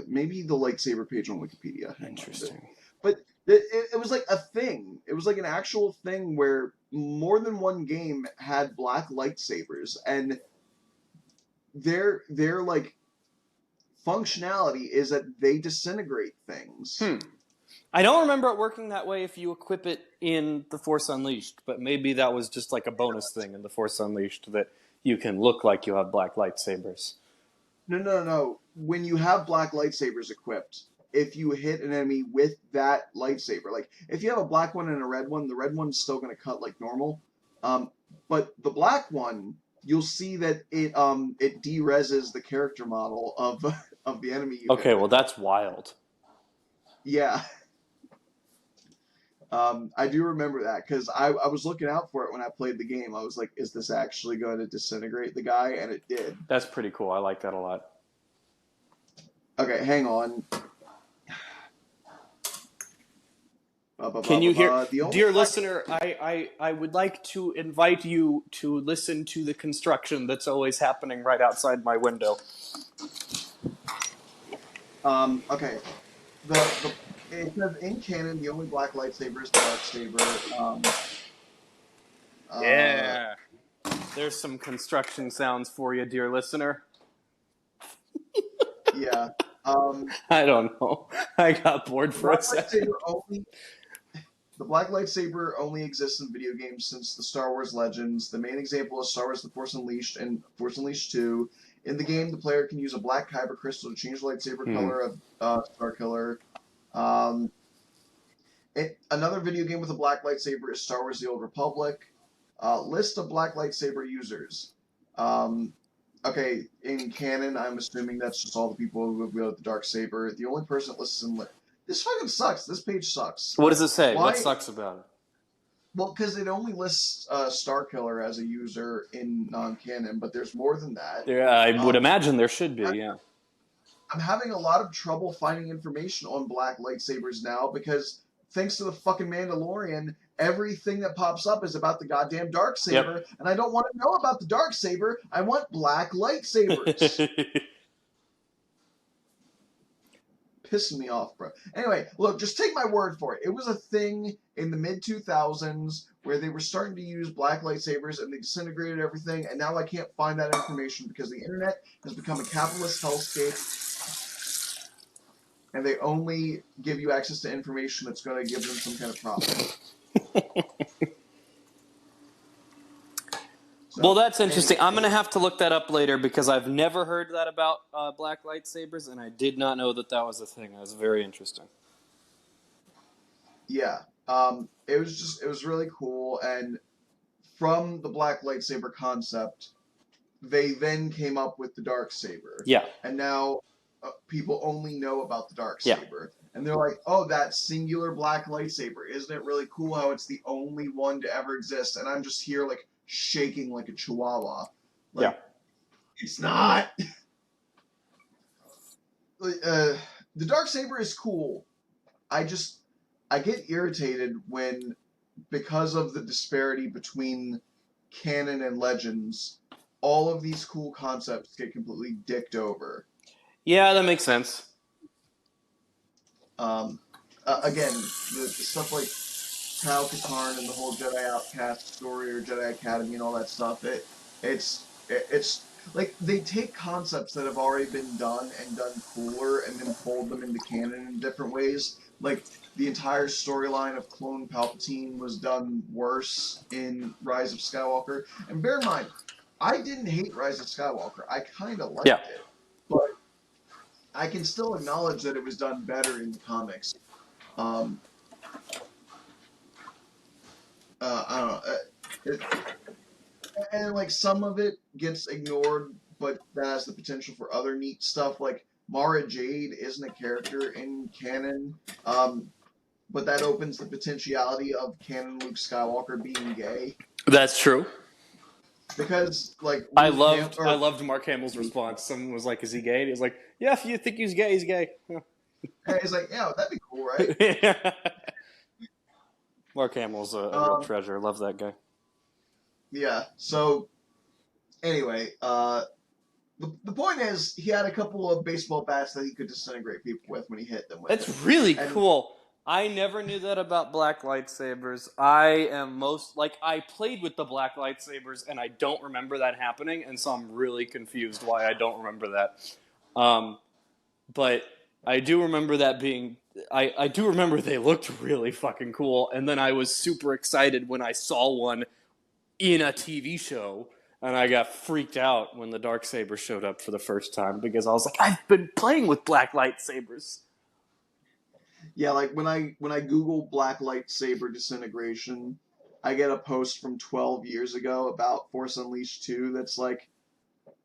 maybe the lightsaber page on Wikipedia. Hang on. Interesting. But it was like a thing. It was like an actual thing where more than one game had black lightsabers, and their like functionality is that they disintegrate things. I don't remember it working that way if you equip it in The Force Unleashed, but maybe that was just like a bonus thing in The Force Unleashed that you can look like you have black lightsabers. No, no, no. When you have black lightsabers equipped, if you hit an enemy with that lightsaber, like if you have a black one and a red one, the red one's still going to cut like normal. Um, but the black one, you'll see that it de-reses the character model of of the enemy you hit Okay, well with it. that's wild. Yeah. I do remember that because I was looking out for it when I played the game. I was like, is this actually going to disintegrate the guy? And it did. That's pretty cool. I like that a lot. Okay, hang on. Can you hear, The only dear listener? I would like to invite you to listen to the construction that's always happening right outside my window. Okay. The it says in canon the only black lightsaber is the dark saber. Uh, Yeah. There's some construction sounds for you, dear listener. yeah. Um, I don't know. I got bored the for a black second. lightsaber only the black lightsaber only exists in video games since the Star Wars Legends. The main example is Star Wars: The Force Unleashed and Force Unleashed 2. In the game, the player can use a black kyber crystal to change the lightsaber color of Starkiller. Um, Another video game with a black lightsaber is Star Wars: The Old Republic. List of black lightsaber users. Um, okay, in canon, I'm assuming that's just all the people who wield the dark saber. The only person that lists in this fucking sucks. This page sucks. What does it say? Why? What sucks about it? Well, because it only lists Starkiller as a user in non-canon, but there's more than that. Yeah, I would Um, imagine there should be. Yeah. I'm having a lot of trouble finding information on black lightsabers now because thanks to the fucking Mandalorian, everything that pops up is about the goddamn dark saber, Yep. and I don't want to know about the dark saber. I want black lightsabers. Pissing me off, bro. Anyway, look, just take my word for it. It was a thing in the mid 2000s where they were starting to use black lightsabers and they disintegrated everything, and now I can't find that information because the internet has become a capitalist hellscape and they only give you access to information that's going to give them some kind of profit. Well, that's interesting. I'm going to have to look that up later because I've never heard that about black lightsabers, and I did not know that that was a thing. That was very interesting. Yeah. It was really cool, and from the black lightsaber concept, they then came up with the dark saber, Yeah. and now people only know about the dark Yeah. saber, and they're like, "Oh, that singular black lightsaber! Isn't it really cool how it's the only one to ever exist?" And I'm just here like shaking like a chihuahua, like Yeah. it's not. The dark saber is cool. I get irritated when, because of the disparity between canon and legends, all of these cool concepts get completely dicked over. Yeah, that makes sense. Again, the stuff like Kyle Katarn and the whole Jedi Outcast story or Jedi Academy and all that stuff. It's like they take concepts that have already been done and done cooler and then fold them into canon in different ways. Like the entire storyline of Clone Palpatine was done worse in Rise of Skywalker. And bear in mind, I didn't hate Rise of Skywalker. I kind of Yeah. liked it, but I can still acknowledge that it was done better in the comics. Um, I don't know. And like some of it gets ignored, but that has the potential for other neat stuff. Like Mara Jade isn't a character in canon, but that opens the potentiality of canon Luke Skywalker being gay. That's true. Because like I Luke loved Mark Hamill's response. Someone was like, "Is he gay?" And he was like, "Yeah, if you think he's gay, he's gay." and he's like, yeah, that'd be cool, right? Mark Hamill's a real treasure. Love that guy. Yeah. So anyway, the point is he had a couple of baseball bats that he could disintegrate people with when he hit them with That's it. really cool. I never knew that about black lightsabers. I played with the black lightsabers and I don't remember that happening, and so I'm really confused why I don't remember that. But I do remember that being. I do remember they looked really fucking cool, and then I was super excited when I saw one in a TV show, and I got freaked out when the darksaber showed up for the first time because I was like, I've been playing with black lightsabers. Yeah, like when I Google black lightsaber disintegration, I get a post from 12 years ago about Force Unleashed 2 that's like,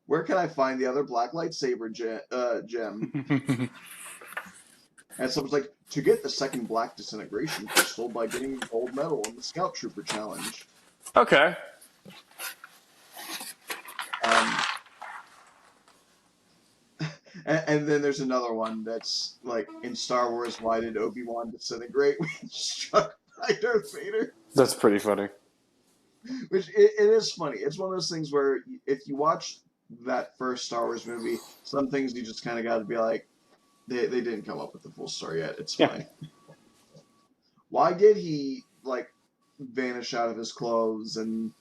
where can I find the other black lightsaber gem? And someone's like, to get the second black disintegration crystal by getting gold medal in the Scout Trooper challenge. Okay. And then there's another one that's like, in Star Wars, why did Obi-Wan disintegrate when he struck by Darth Vader? That's pretty funny. Which it is funny. It's one of those things where if you watch that first Star Wars movie, some things you just kind of got to be like, they didn't come up with the full story yet. It's fine. Yeah. Why did he like vanish out of his clothes, and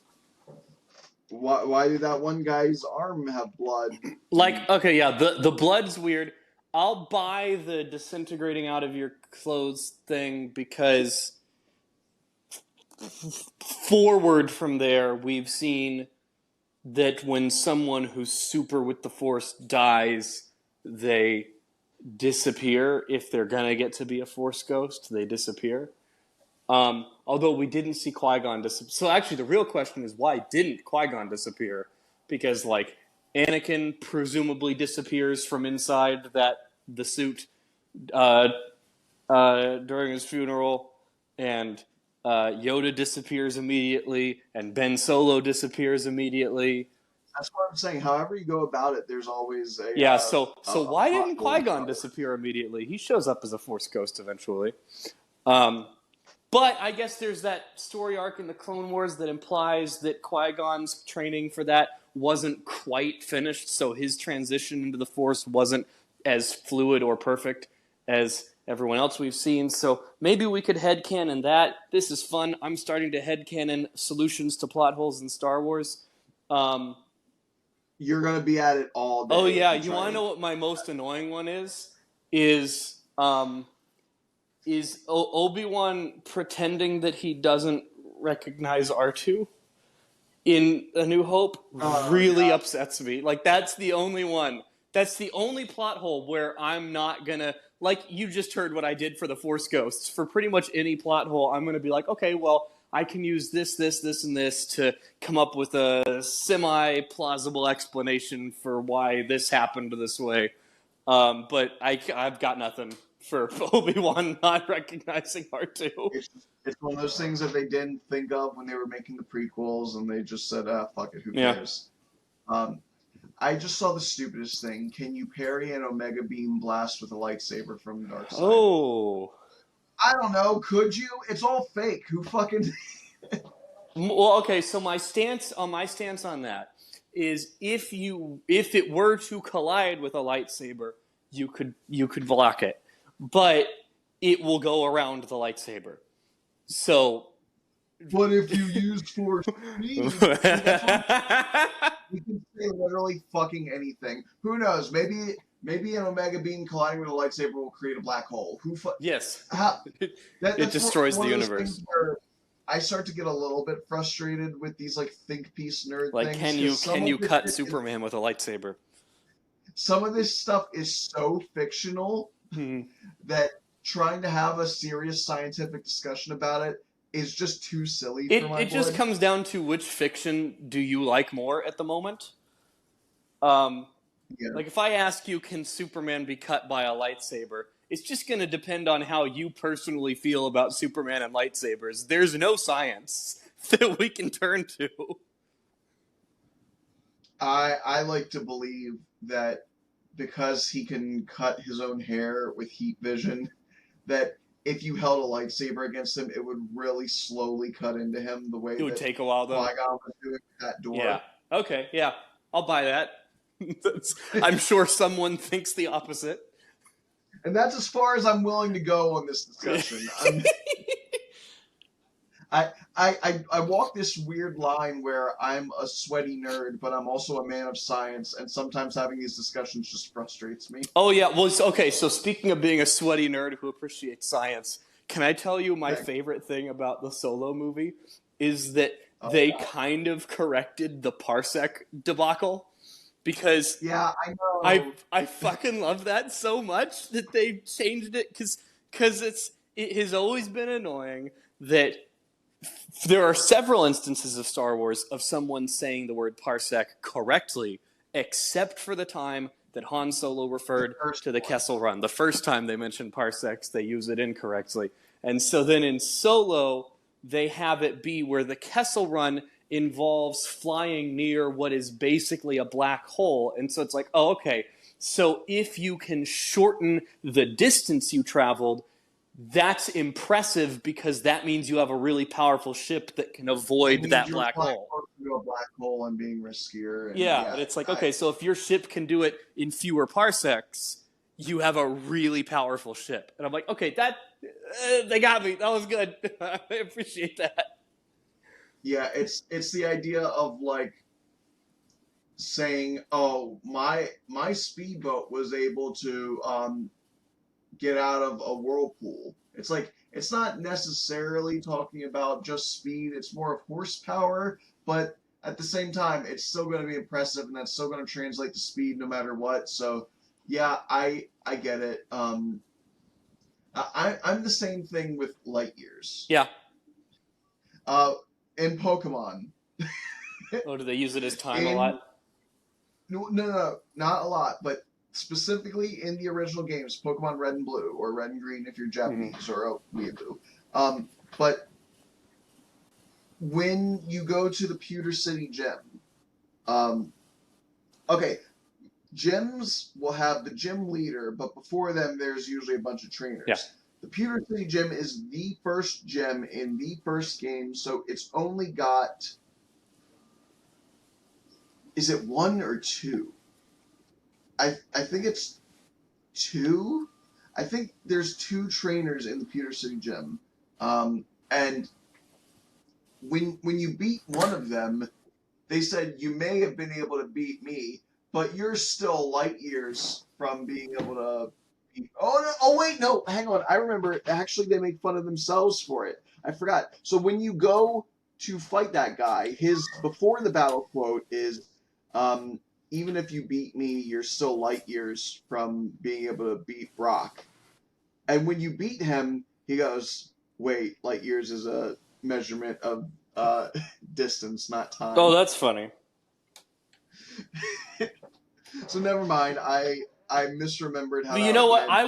why did that one guy's arm have blood? Like, okay, yeah, the blood's weird. I'll buy the disintegrating out of your clothes thing because forward from there, we've seen that when someone who's super with the Force dies, they disappear. If they're gonna get to be a Force ghost, they disappear. Although we didn't see Qui-Gon disappear. So actually the real question is, why didn't Qui-Gon disappear? Because like Anakin presumably disappears from inside the suit during his funeral, and Yoda disappears immediately, and Ben Solo disappears immediately. That's what I'm saying. However you go about it, there's always a So why didn't Qui-Gon disappear immediately? He shows up as a Force ghost eventually. But I guess there's that story arc in the Clone Wars that implies that Qui-Gon's training for that wasn't quite finished, so his transition into the Force wasn't as fluid or perfect as everyone else we've seen. So maybe we could headcanon that. This is fun. I'm starting to headcanon solutions to plot holes in Star Wars. You're going to be at it all day. Oh, yeah. You want to know what my most annoying one is? Is Obi-Wan pretending that he doesn't recognize R2 in A New Hope really upsets me. Like, that's the only one. That's the only plot hole where I'm not gonna, like, you just heard what I did for the Force Ghosts. For pretty much any plot hole, I'm gonna be like, okay, well, I can use this, and this to come up with a semi-plausible explanation for why this happened this way. But I've got nothing for Obi-Wan not recognizing R2. It's one of those things that they didn't think of when they were making the prequels, and they just said, "Ah, fuck it, who Yeah. cares?" Um, I just saw the stupidest thing. Can you parry an Omega Beam blast with a lightsaber from Dark Side? Oh. I don't know. Could you? It's all fake. Who fucking? Well, okay. So my stance on that is if it were to collide with a lightsaber, you could block it, but it will go around the lightsaber. So But if you use Force speed, we can say literally fucking anything. Who knows? Maybe an Omega Beam colliding with a lightsaber will create a black hole. Yes. How, It that's destroys one the of those universe. things where I start to get a little bit frustrated with these like think piece nerd Like, things. can you cut Superman with a lightsaber? Some of this stuff is so fictional that trying to have a serious scientific discussion about it is just too silly for my It just blood. comes down to which fiction do you like more at the moment. Yeah. Like if I ask you, can Superman be cut by a lightsaber? It's just going to depend on how you personally feel about Superman and lightsabers. There's no science that we can turn to. I like to believe that because he can cut his own hair with heat vision, that if you held a lightsaber against him, it would really slowly cut into him the way it would that take a while, though. Qui-Gon was doing with that door. Yeah. Okay. Yeah. I'll buy that. I'm sure someone thinks the opposite. And that's as far as I'm willing to go on this discussion. I walk this weird line where I'm a sweaty nerd, but I'm also a man of science, and sometimes having these discussions just frustrates me. Oh, yeah. Well, okay, so speaking of being a sweaty nerd who appreciates science, can I tell you my favorite thing about the Solo movie is that they kind of corrected the Parsec debacle? Because yeah, I know. I fucking love that so much that they changed it because it has always been annoying that there are several instances of Star Wars of someone saying the word parsec correctly, except for the time that Han Solo referred to the Kessel Run. The first time they mention parsecs, they use it incorrectly. And so then in Solo, they have it be where the Kessel Run involves flying near what is basically a black hole. And so it's like, oh, okay. So if you can shorten the distance you traveled, that's impressive because that means you have a really powerful ship that can avoid that black hole. To a black hole and being riskier. And yeah, and it's like, okay, so if your ship can do it in fewer parsecs, you have a really powerful ship. And I'm like, okay, they got me. That was good. I appreciate that. Yeah, it's the idea of like saying, oh, my speedboat was able to get out of a whirlpool. It's like it's not necessarily talking about just speed, it's more of horsepower, but at the same time it's still going to be impressive and that's still going to translate to speed no matter what. So yeah, I get it. I'm the same thing with light years. Yeah. In Pokemon. Oh, do they use it as time a lot? No, not a lot, but specifically in the original games, Pokemon Red and Blue, or Red and Green if you're Japanese, or weeaboo. But when you go to the Pewter City Gym, okay, gyms will have the gym leader, but before them, there's usually a bunch of trainers. Yeah. The Pewter City Gym is the first gym in the first game, so it's only got... Is it 1 or 2? I think it's 2. I think there's 2 trainers in the Pewter City Gym. And when you beat one of them, they said you may have been able to beat me, but you're still light years from being able to beat... Oh, no, oh wait, no, hang on. I remember, actually they make fun of themselves for it. I forgot. So when you go to fight that guy, his before the battle quote is... even if you beat me, you're still light years from being able to beat Brock. And when you beat him, he goes, wait, light years is a measurement of distance, not Oh, time. that's funny. So never mind. I misremembered how But you that know what? went. I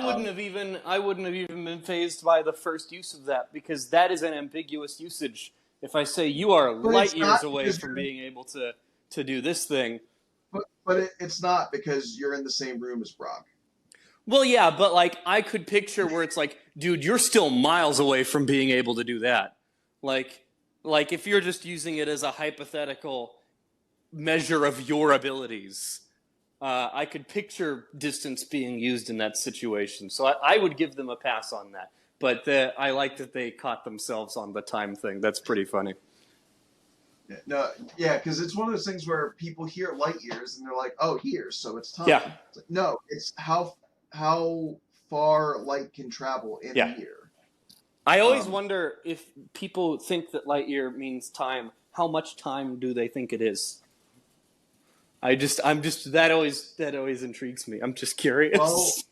wouldn't have even been phased by the first use of that because that is an ambiguous usage. If I say you are But it's light not years away because from you're. being able to do this thing, It's not because you're in the same room as Brock. well, yeah, but like I could picture where it's like, dude, you're still miles away from being able to do that. Like, like if you're just using it as a hypothetical measure of your abilities, I could picture distance being used in that situation. So I would give them a pass on that. But I like that they caught themselves on the time thing. That's pretty funny. No, yeah, because it's one of those things where people hear light years and they're like, "Oh, years, so it's Yeah, time." It's like, no, it's how far light can travel in a yeah. year. I always Um, wonder if people think that light year means time. How much time do they think it is? That always intrigues me. I'm just well, curious.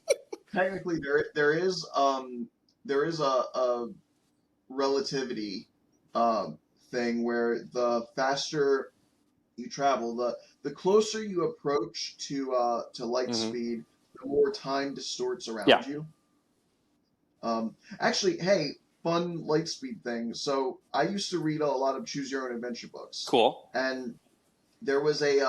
technically, there is a relativity um, thing where the faster you travel, the closer you approach to light Hmm. speed, the more time distorts Yeah, around you. Actually, hey, fun light speed thing. So I used to read a lot of choose your own adventure books, cool. and there was a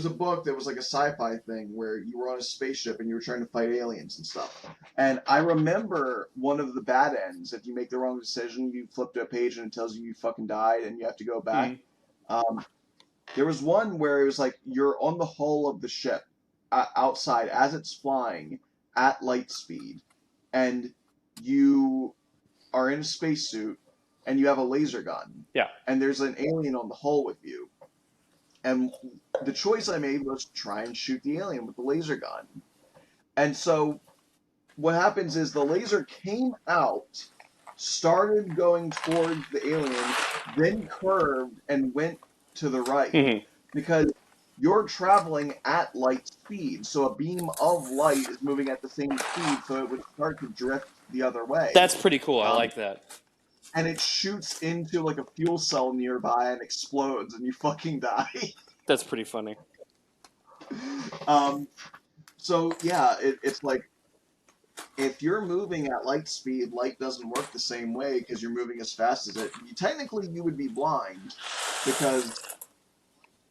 book that was like a sci-fi thing where you were on a spaceship and you were trying to fight aliens and stuff. And I remember one of the bad ends. If you make the wrong decision, you flip to a page and it tells you you fucking died and you have to go back. Mm. Um, there was one where it was like you're on the hull of the ship outside as it's flying at light speed, and you are in a spacesuit and you have a laser gun, Yeah. and there's an alien on the hull with you. And the choice I made was to try and shoot the alien with the laser gun. And so what happens is the laser came out, started going towards the alien, then curved and went to the right Hmm. because you're traveling at light speed. So a beam of light is moving at the same speed, so it would start to drift the other way. That's pretty cool. I Um, like that. and it shoots into like a fuel cell nearby and explodes, and you fucking die. That's pretty funny. um, so yeah, it's like if you're moving at light speed, light doesn't work the same way because you're moving as fast as it. Technically, you would be blind because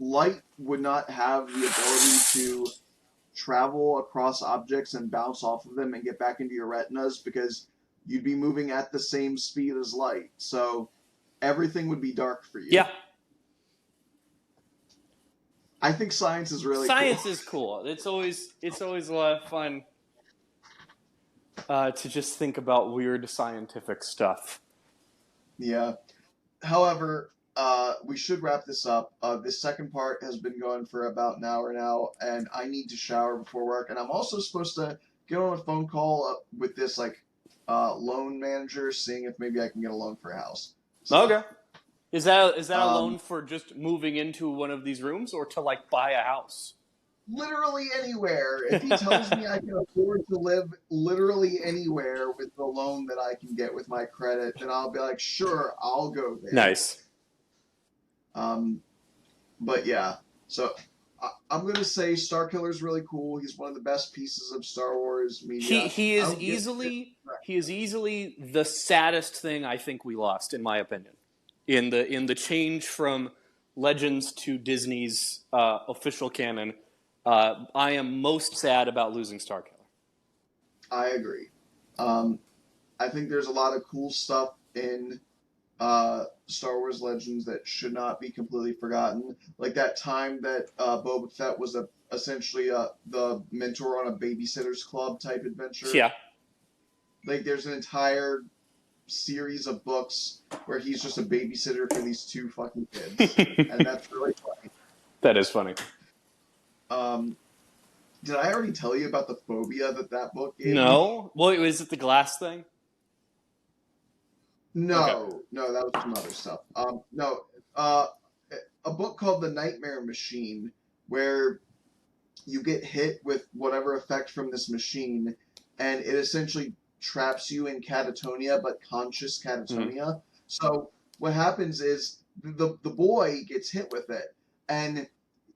light would not have the ability to travel across objects and bounce off of them and get back into your retinas because you'd be moving at the same speed as light. So everything would be dark for you. Yeah, I think science is really cool. science is cool. It's always a lot of fun to just think about weird scientific stuff. Yeah. However, we should wrap this up. This second part has been going for about an hour now, and I need to shower before work. And I'm also supposed to get on a phone call with this like loan manager, seeing if maybe I can get a loan for a house. So, Okay. Is that a loan um, for just moving into one of these rooms or to like buy a house? literally anywhere. If he tells me I can afford to live literally anywhere with the loan that I can get with my credit, then I'll be like, sure, I'll go there. Nice. Um, but yeah, so I'm gonna say Starkiller is really cool. He's one of the best pieces of Star Wars He media. he I is don't give a shit. easily he is easily the saddest thing I think we lost, in my opinion, in the change from Legends to Disney's official canon. I am most sad about losing Starkiller. I agree. Um, I think there's a lot of cool stuff in Star Wars Legends that should not be completely forgotten. Like that time that Boba Fett was essentially the mentor on a babysitter's club type adventure. Yeah, Like there's an entire series of books where he's just a babysitter for these two fucking kids, and that's really funny. that is funny. Um, did I already tell you about the phobia that book gave me? No, well, is it the glass thing? Okay. No, no, that was some other stuff. No, uh, a book called The Nightmare Machine, where you get hit with whatever effect from this machine, and it essentially traps you in catatonia, but conscious Mhm. catatonia. So what happens is the boy gets hit with it, and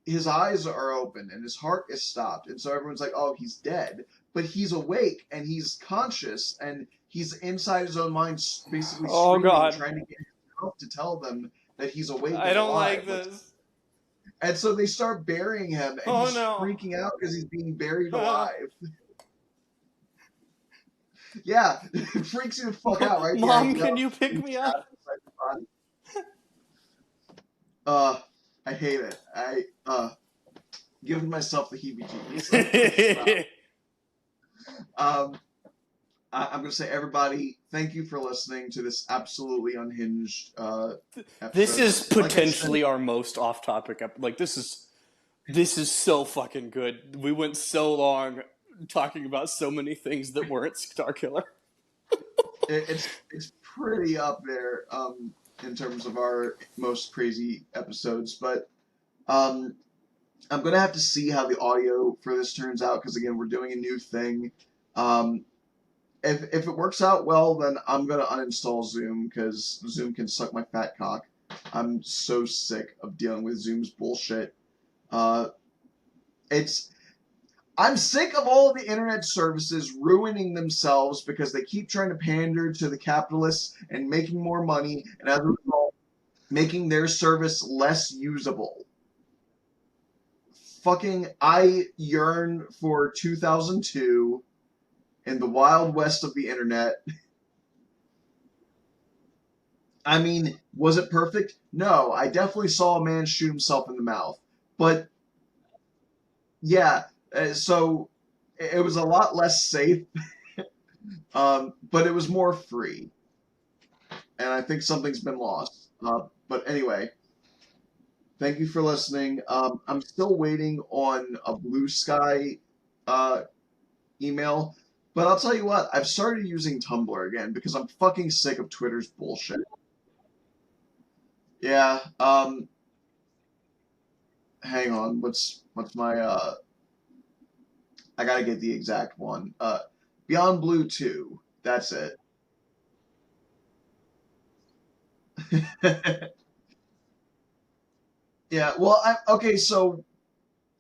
his eyes are open and his heart is stopped, and so everyone's like, "Oh, he's dead," but he's awake and he's conscious and he's inside his own mind, basically Oh screaming, God, trying to get himself to tell them that he's awake I and don't alive. like Like, this. and so they start burying him, and Oh he's no. freaking out because he's being buried alive. Yeah, it freaks you the fuck out, right? The Mom, idea can of you pick being me up? trapped inside your body. I hate it. I giving myself the heebie-jeebies. um, I'm going to say, everybody, thank you for listening to this absolutely unhinged This episode. is Like I said, potentially our most off-topic. Like this is so fucking good. We went so long talking about so many things that weren't Starkiller. it's pretty up there in terms of our most crazy episodes, but um, I'm going to have to see how the audio for this turns out because, again, we're doing a new thing. Um, if it works out well, then I'm gonna uninstall Zoom because Zoom can suck my fat cock. I'm so sick of dealing with Zoom's bullshit. Uh, it's I'm sick of all of the internet services ruining themselves because they keep trying to pander to the capitalists and making more money, and as a result, making their service less usable. Fucking, I yearn for 2002 in the wild west of the internet. I mean, was it perfect? No, I definitely saw a man shoot himself in the mouth. But yeah, so it was a lot less safe, but it was more free. And I think something's been lost. But anyway, thank you for listening. I'm still waiting on a Blue Sky uh, email. But I'll tell you what, I've started using Tumblr again because I'm fucking sick of Twitter's bullshit. Yeah, hang on. What's my I gotta get the exact one. Beyond Blue 2. That's it. Yeah, well, okay, so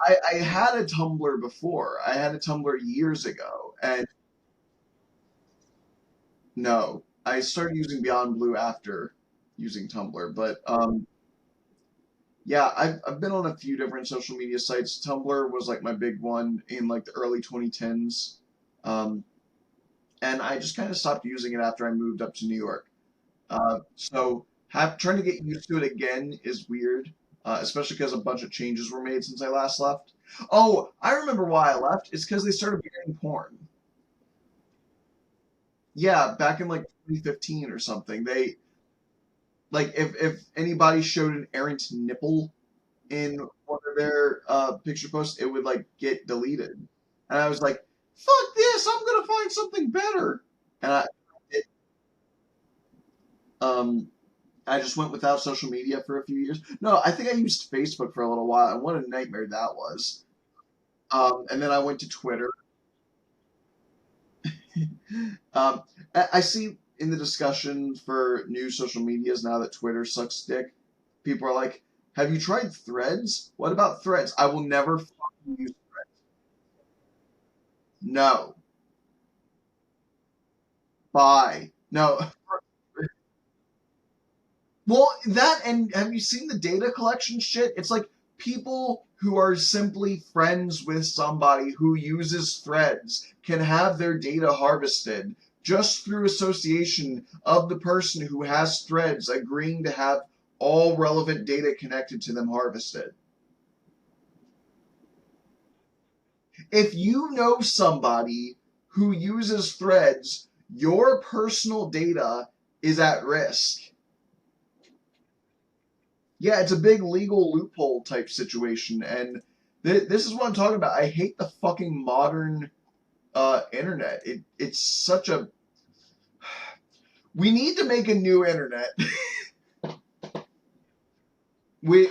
I had a Tumblr before. I had a Tumblr years ago, and no, I started using Beyond Blue after using Tumblr. But yeah, I've been on a few different social media sites. Tumblr was like my big one in like the early 2010s. Um, and I just kind of stopped using it after I moved up to New York. So trying to get used to it again is weird, especially because a bunch of changes were made since I last left. Oh, I remember why I left. It's because they started banning porn. Yeah, back in like 2015 or something. They like if anybody showed an errant nipple in one of their picture posts, it would like get deleted. And I was like, "Fuck this! I'm gonna find something better." And it, um, I just went without social media for a few years. No, I think I used Facebook for a little while, and what a nightmare that was. And then I went to Twitter. um, I see in the discussion for new social medias now that Twitter sucks dick. People are like, "Have you tried Threads? What about Threads? I will never fucking use Threads." No, bye. No. Well, that and have you seen the data collection shit? It's like people who are simply friends with somebody who uses threads can have their data harvested just through association of the person who has threads agreeing to have all relevant data connected to them harvested. If you know somebody who uses threads, your personal data is at risk. Yeah, it's a big legal loophole type situation, and this is what I'm talking about. I hate the fucking modern internet. It's such a. We need to make a new internet. We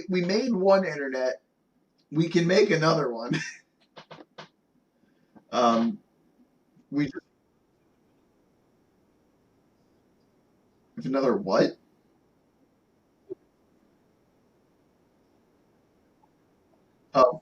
made one internet. We can make another one. um, we If another what? Oh,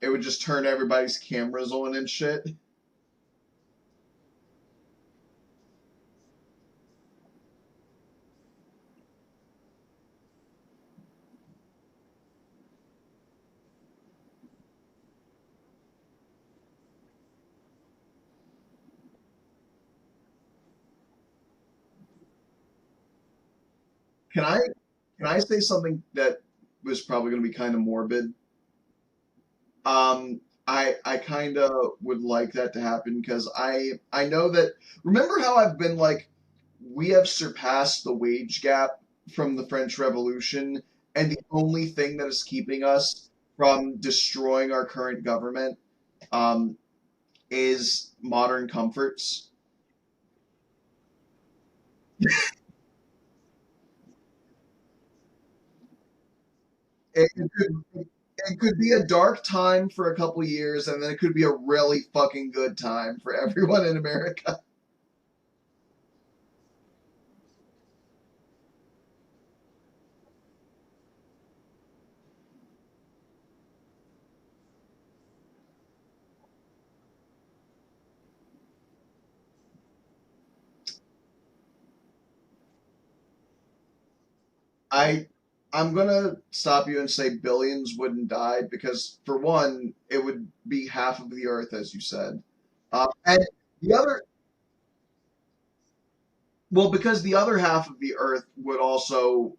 it would just turn everybody's cameras on and shit. Can I can I say something that was probably going to be kind of morbid? I kind of would like that to happen because I know that remember how I've been like we have surpassed the wage gap from the French Revolution, and the only thing that is keeping us from destroying our current government um, is modern comforts. It could it could be a dark time for a couple years, and then it could be a really fucking good time for everyone in America. I I'm gonna stop you and say billions wouldn't die because for one, it would be half of the Earth, as you said, and the other well, because the other half of the Earth would also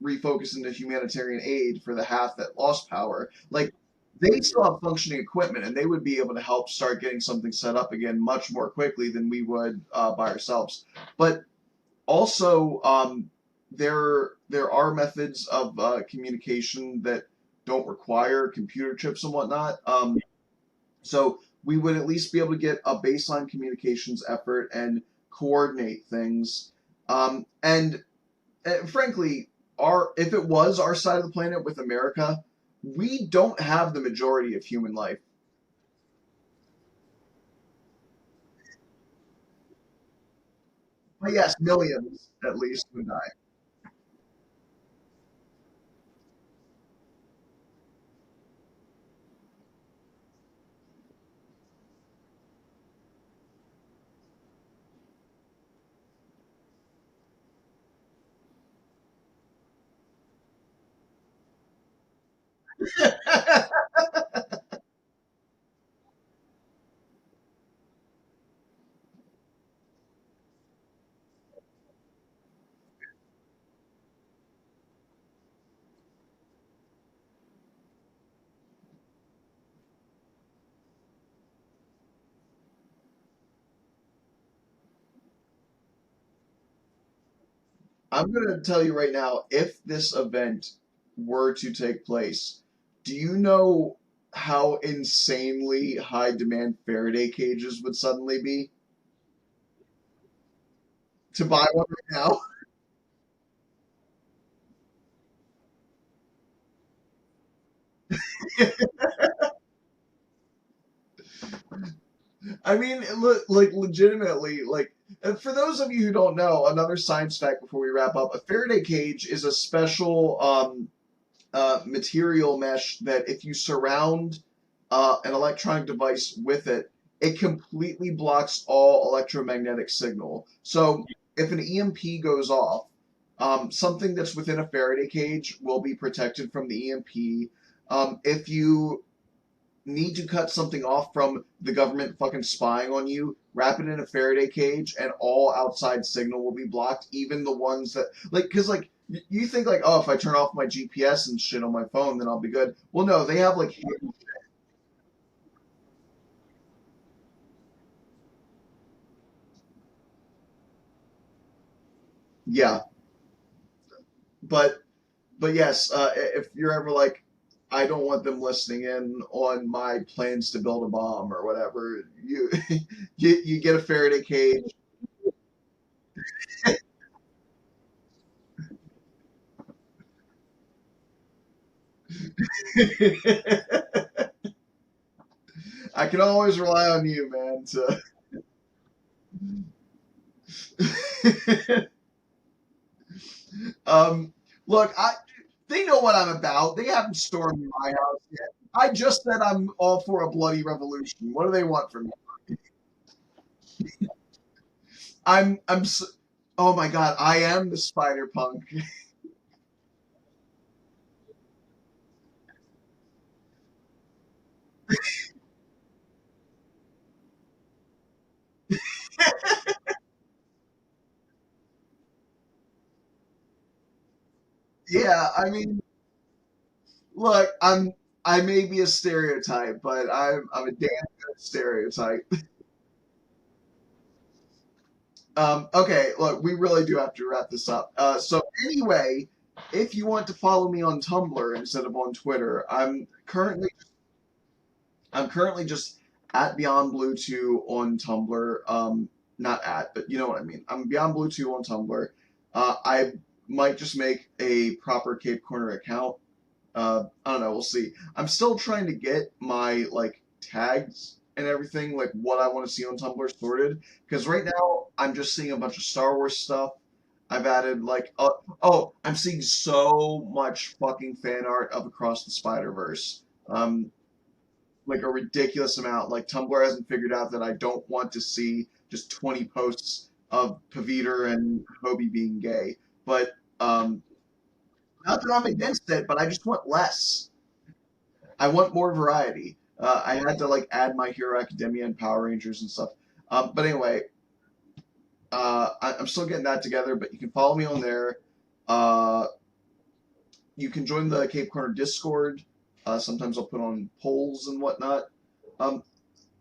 refocus into humanitarian aid for the half that lost power. Like they still have functioning equipment, and they would be able to help start getting something set up again much more quickly than we would by ourselves. But also, there are methods of communication that don't require computer chips and whatnot. So we would at least be able to get a baseline communications effort and coordinate things. And frankly, our if it was our side of the planet with America, we don't have the majority of human life. But yes, millions at least would die. I'm going to tell you right now, if this event were to take place, do you know how insanely high demand Faraday cages would suddenly be to buy one right now? I mean, look, like legitimately, like and for those of you who don't know, another science fact before we wrap up: a Faraday cage is a special material mesh that if you surround an electronic device with it, it completely blocks all electromagnetic signal. So if an EMP goes off, something that's within a Faraday cage will be protected from the EMP. If you need to cut something off from the government fucking spying on you, wrap it in a Faraday cage, and all outside signal will be blocked, even the ones that because you think like, oh, if I turn off my GPS and shit on my phone, then I'll be good. Well, no, they have like, yeah, but yes, if you're ever like, I don't want them listening in on my plans to build a bomb or whatever, you get a Faraday cage. I can always rely on you, man. um, look, they know what I'm about. They haven't stormed my house yet. I just said I'm all for a bloody revolution. What do they want from me? I'm. Oh my god, I am the spider punk. Yeah, I mean, look, I may be a stereotype, but I'm a damn good stereotype. Okay, look, we really do have to wrap this up. So anyway, if you want to follow me on Tumblr instead of on Twitter, I'm currently just at Beyond Blue 2 on Tumblr. Not at, but you know what I mean. I'm Beyond Blue 2 on Tumblr. I might just make a proper Cape Corner account. I don't know. We'll see. I'm still trying to get my like tags and everything, like what I want to see on Tumblr sorted. Because right now I'm just seeing a bunch of Star Wars stuff. I've added like, oh, I'm seeing so much fucking fan art of Across the Spider Verse. Like a ridiculous amount. Like Tumblr hasn't figured out that I don't want to see just 20 posts of Paviter and Hobie being gay. But not that I'm against it, but I just want less. I want more variety. I had to like add My Hero Academia and Power Rangers and stuff. But anyway, I'm still getting that together. But you can follow me on there. Uh, you can join the Cape Corner Discord. Sometimes I'll put on polls and whatnot. Um,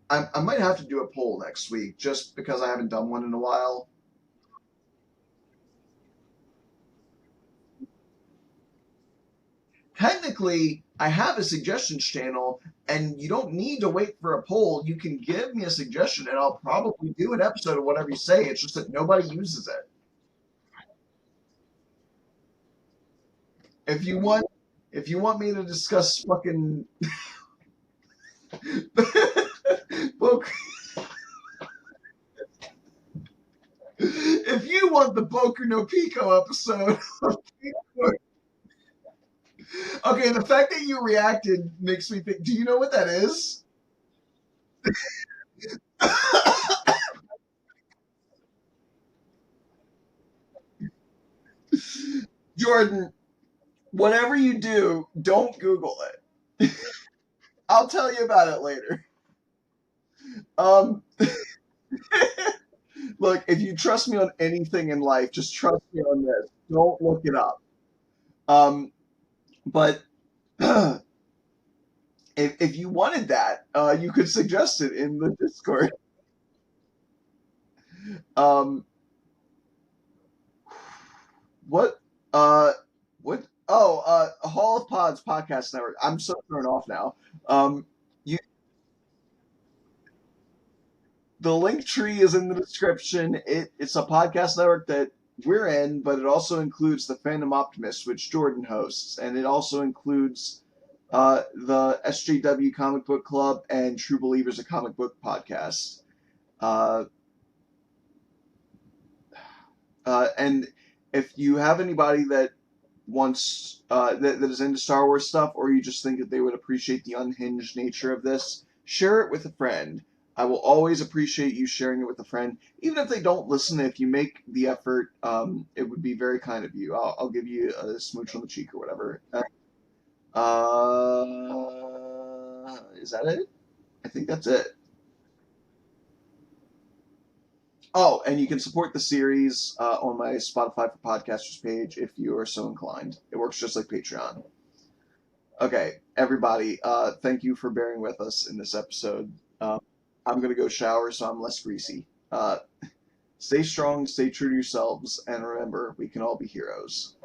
I might have to do a poll next week just because I haven't done one in a while. Technically, I have a suggestions channel, and you don't need to wait for a poll. You can give me a suggestion, and I'll probably do an episode of whatever you say. It's just that nobody uses it. If you want, if you want me to discuss fucking book, if you want the Boku no Pico episode, okay, the fact that you reacted makes me think. Do you know what that is? Jordan, whatever you do, don't Google it. I'll tell you about it later. Um, look, if you trust me on anything in life, just trust me on this. Don't look it up. Um, but if you wanted that, you could suggest it in the Discord. Um, what? Uh, what? Oh, Hall of Pods podcast network. I'm so thrown off now. You, the link tree is in the description. It's a podcast network that we're in, but it also includes the Phantom Optimist, which Jordan hosts, and it also includes the SJW Comic Book Club and True Believers, a comic book podcast. Uh, and if you have anybody that wants that is into Star Wars stuff, or you just think that they would appreciate the unhinged nature of this, share it with a friend. I will always appreciate you sharing it with a friend, even if they don't listen. If you make the effort, it would be very kind of you. I'll give you a smooch on the cheek or whatever. Is that it? I think that's it. Oh, and you can support the series on my Spotify for Podcasters page if you are so inclined. It works just like Patreon. Okay, everybody, thank you for bearing with us in this episode. I'm going to go shower so I'm less greasy. Stay strong, stay true to yourselves, and remember, we can all be heroes.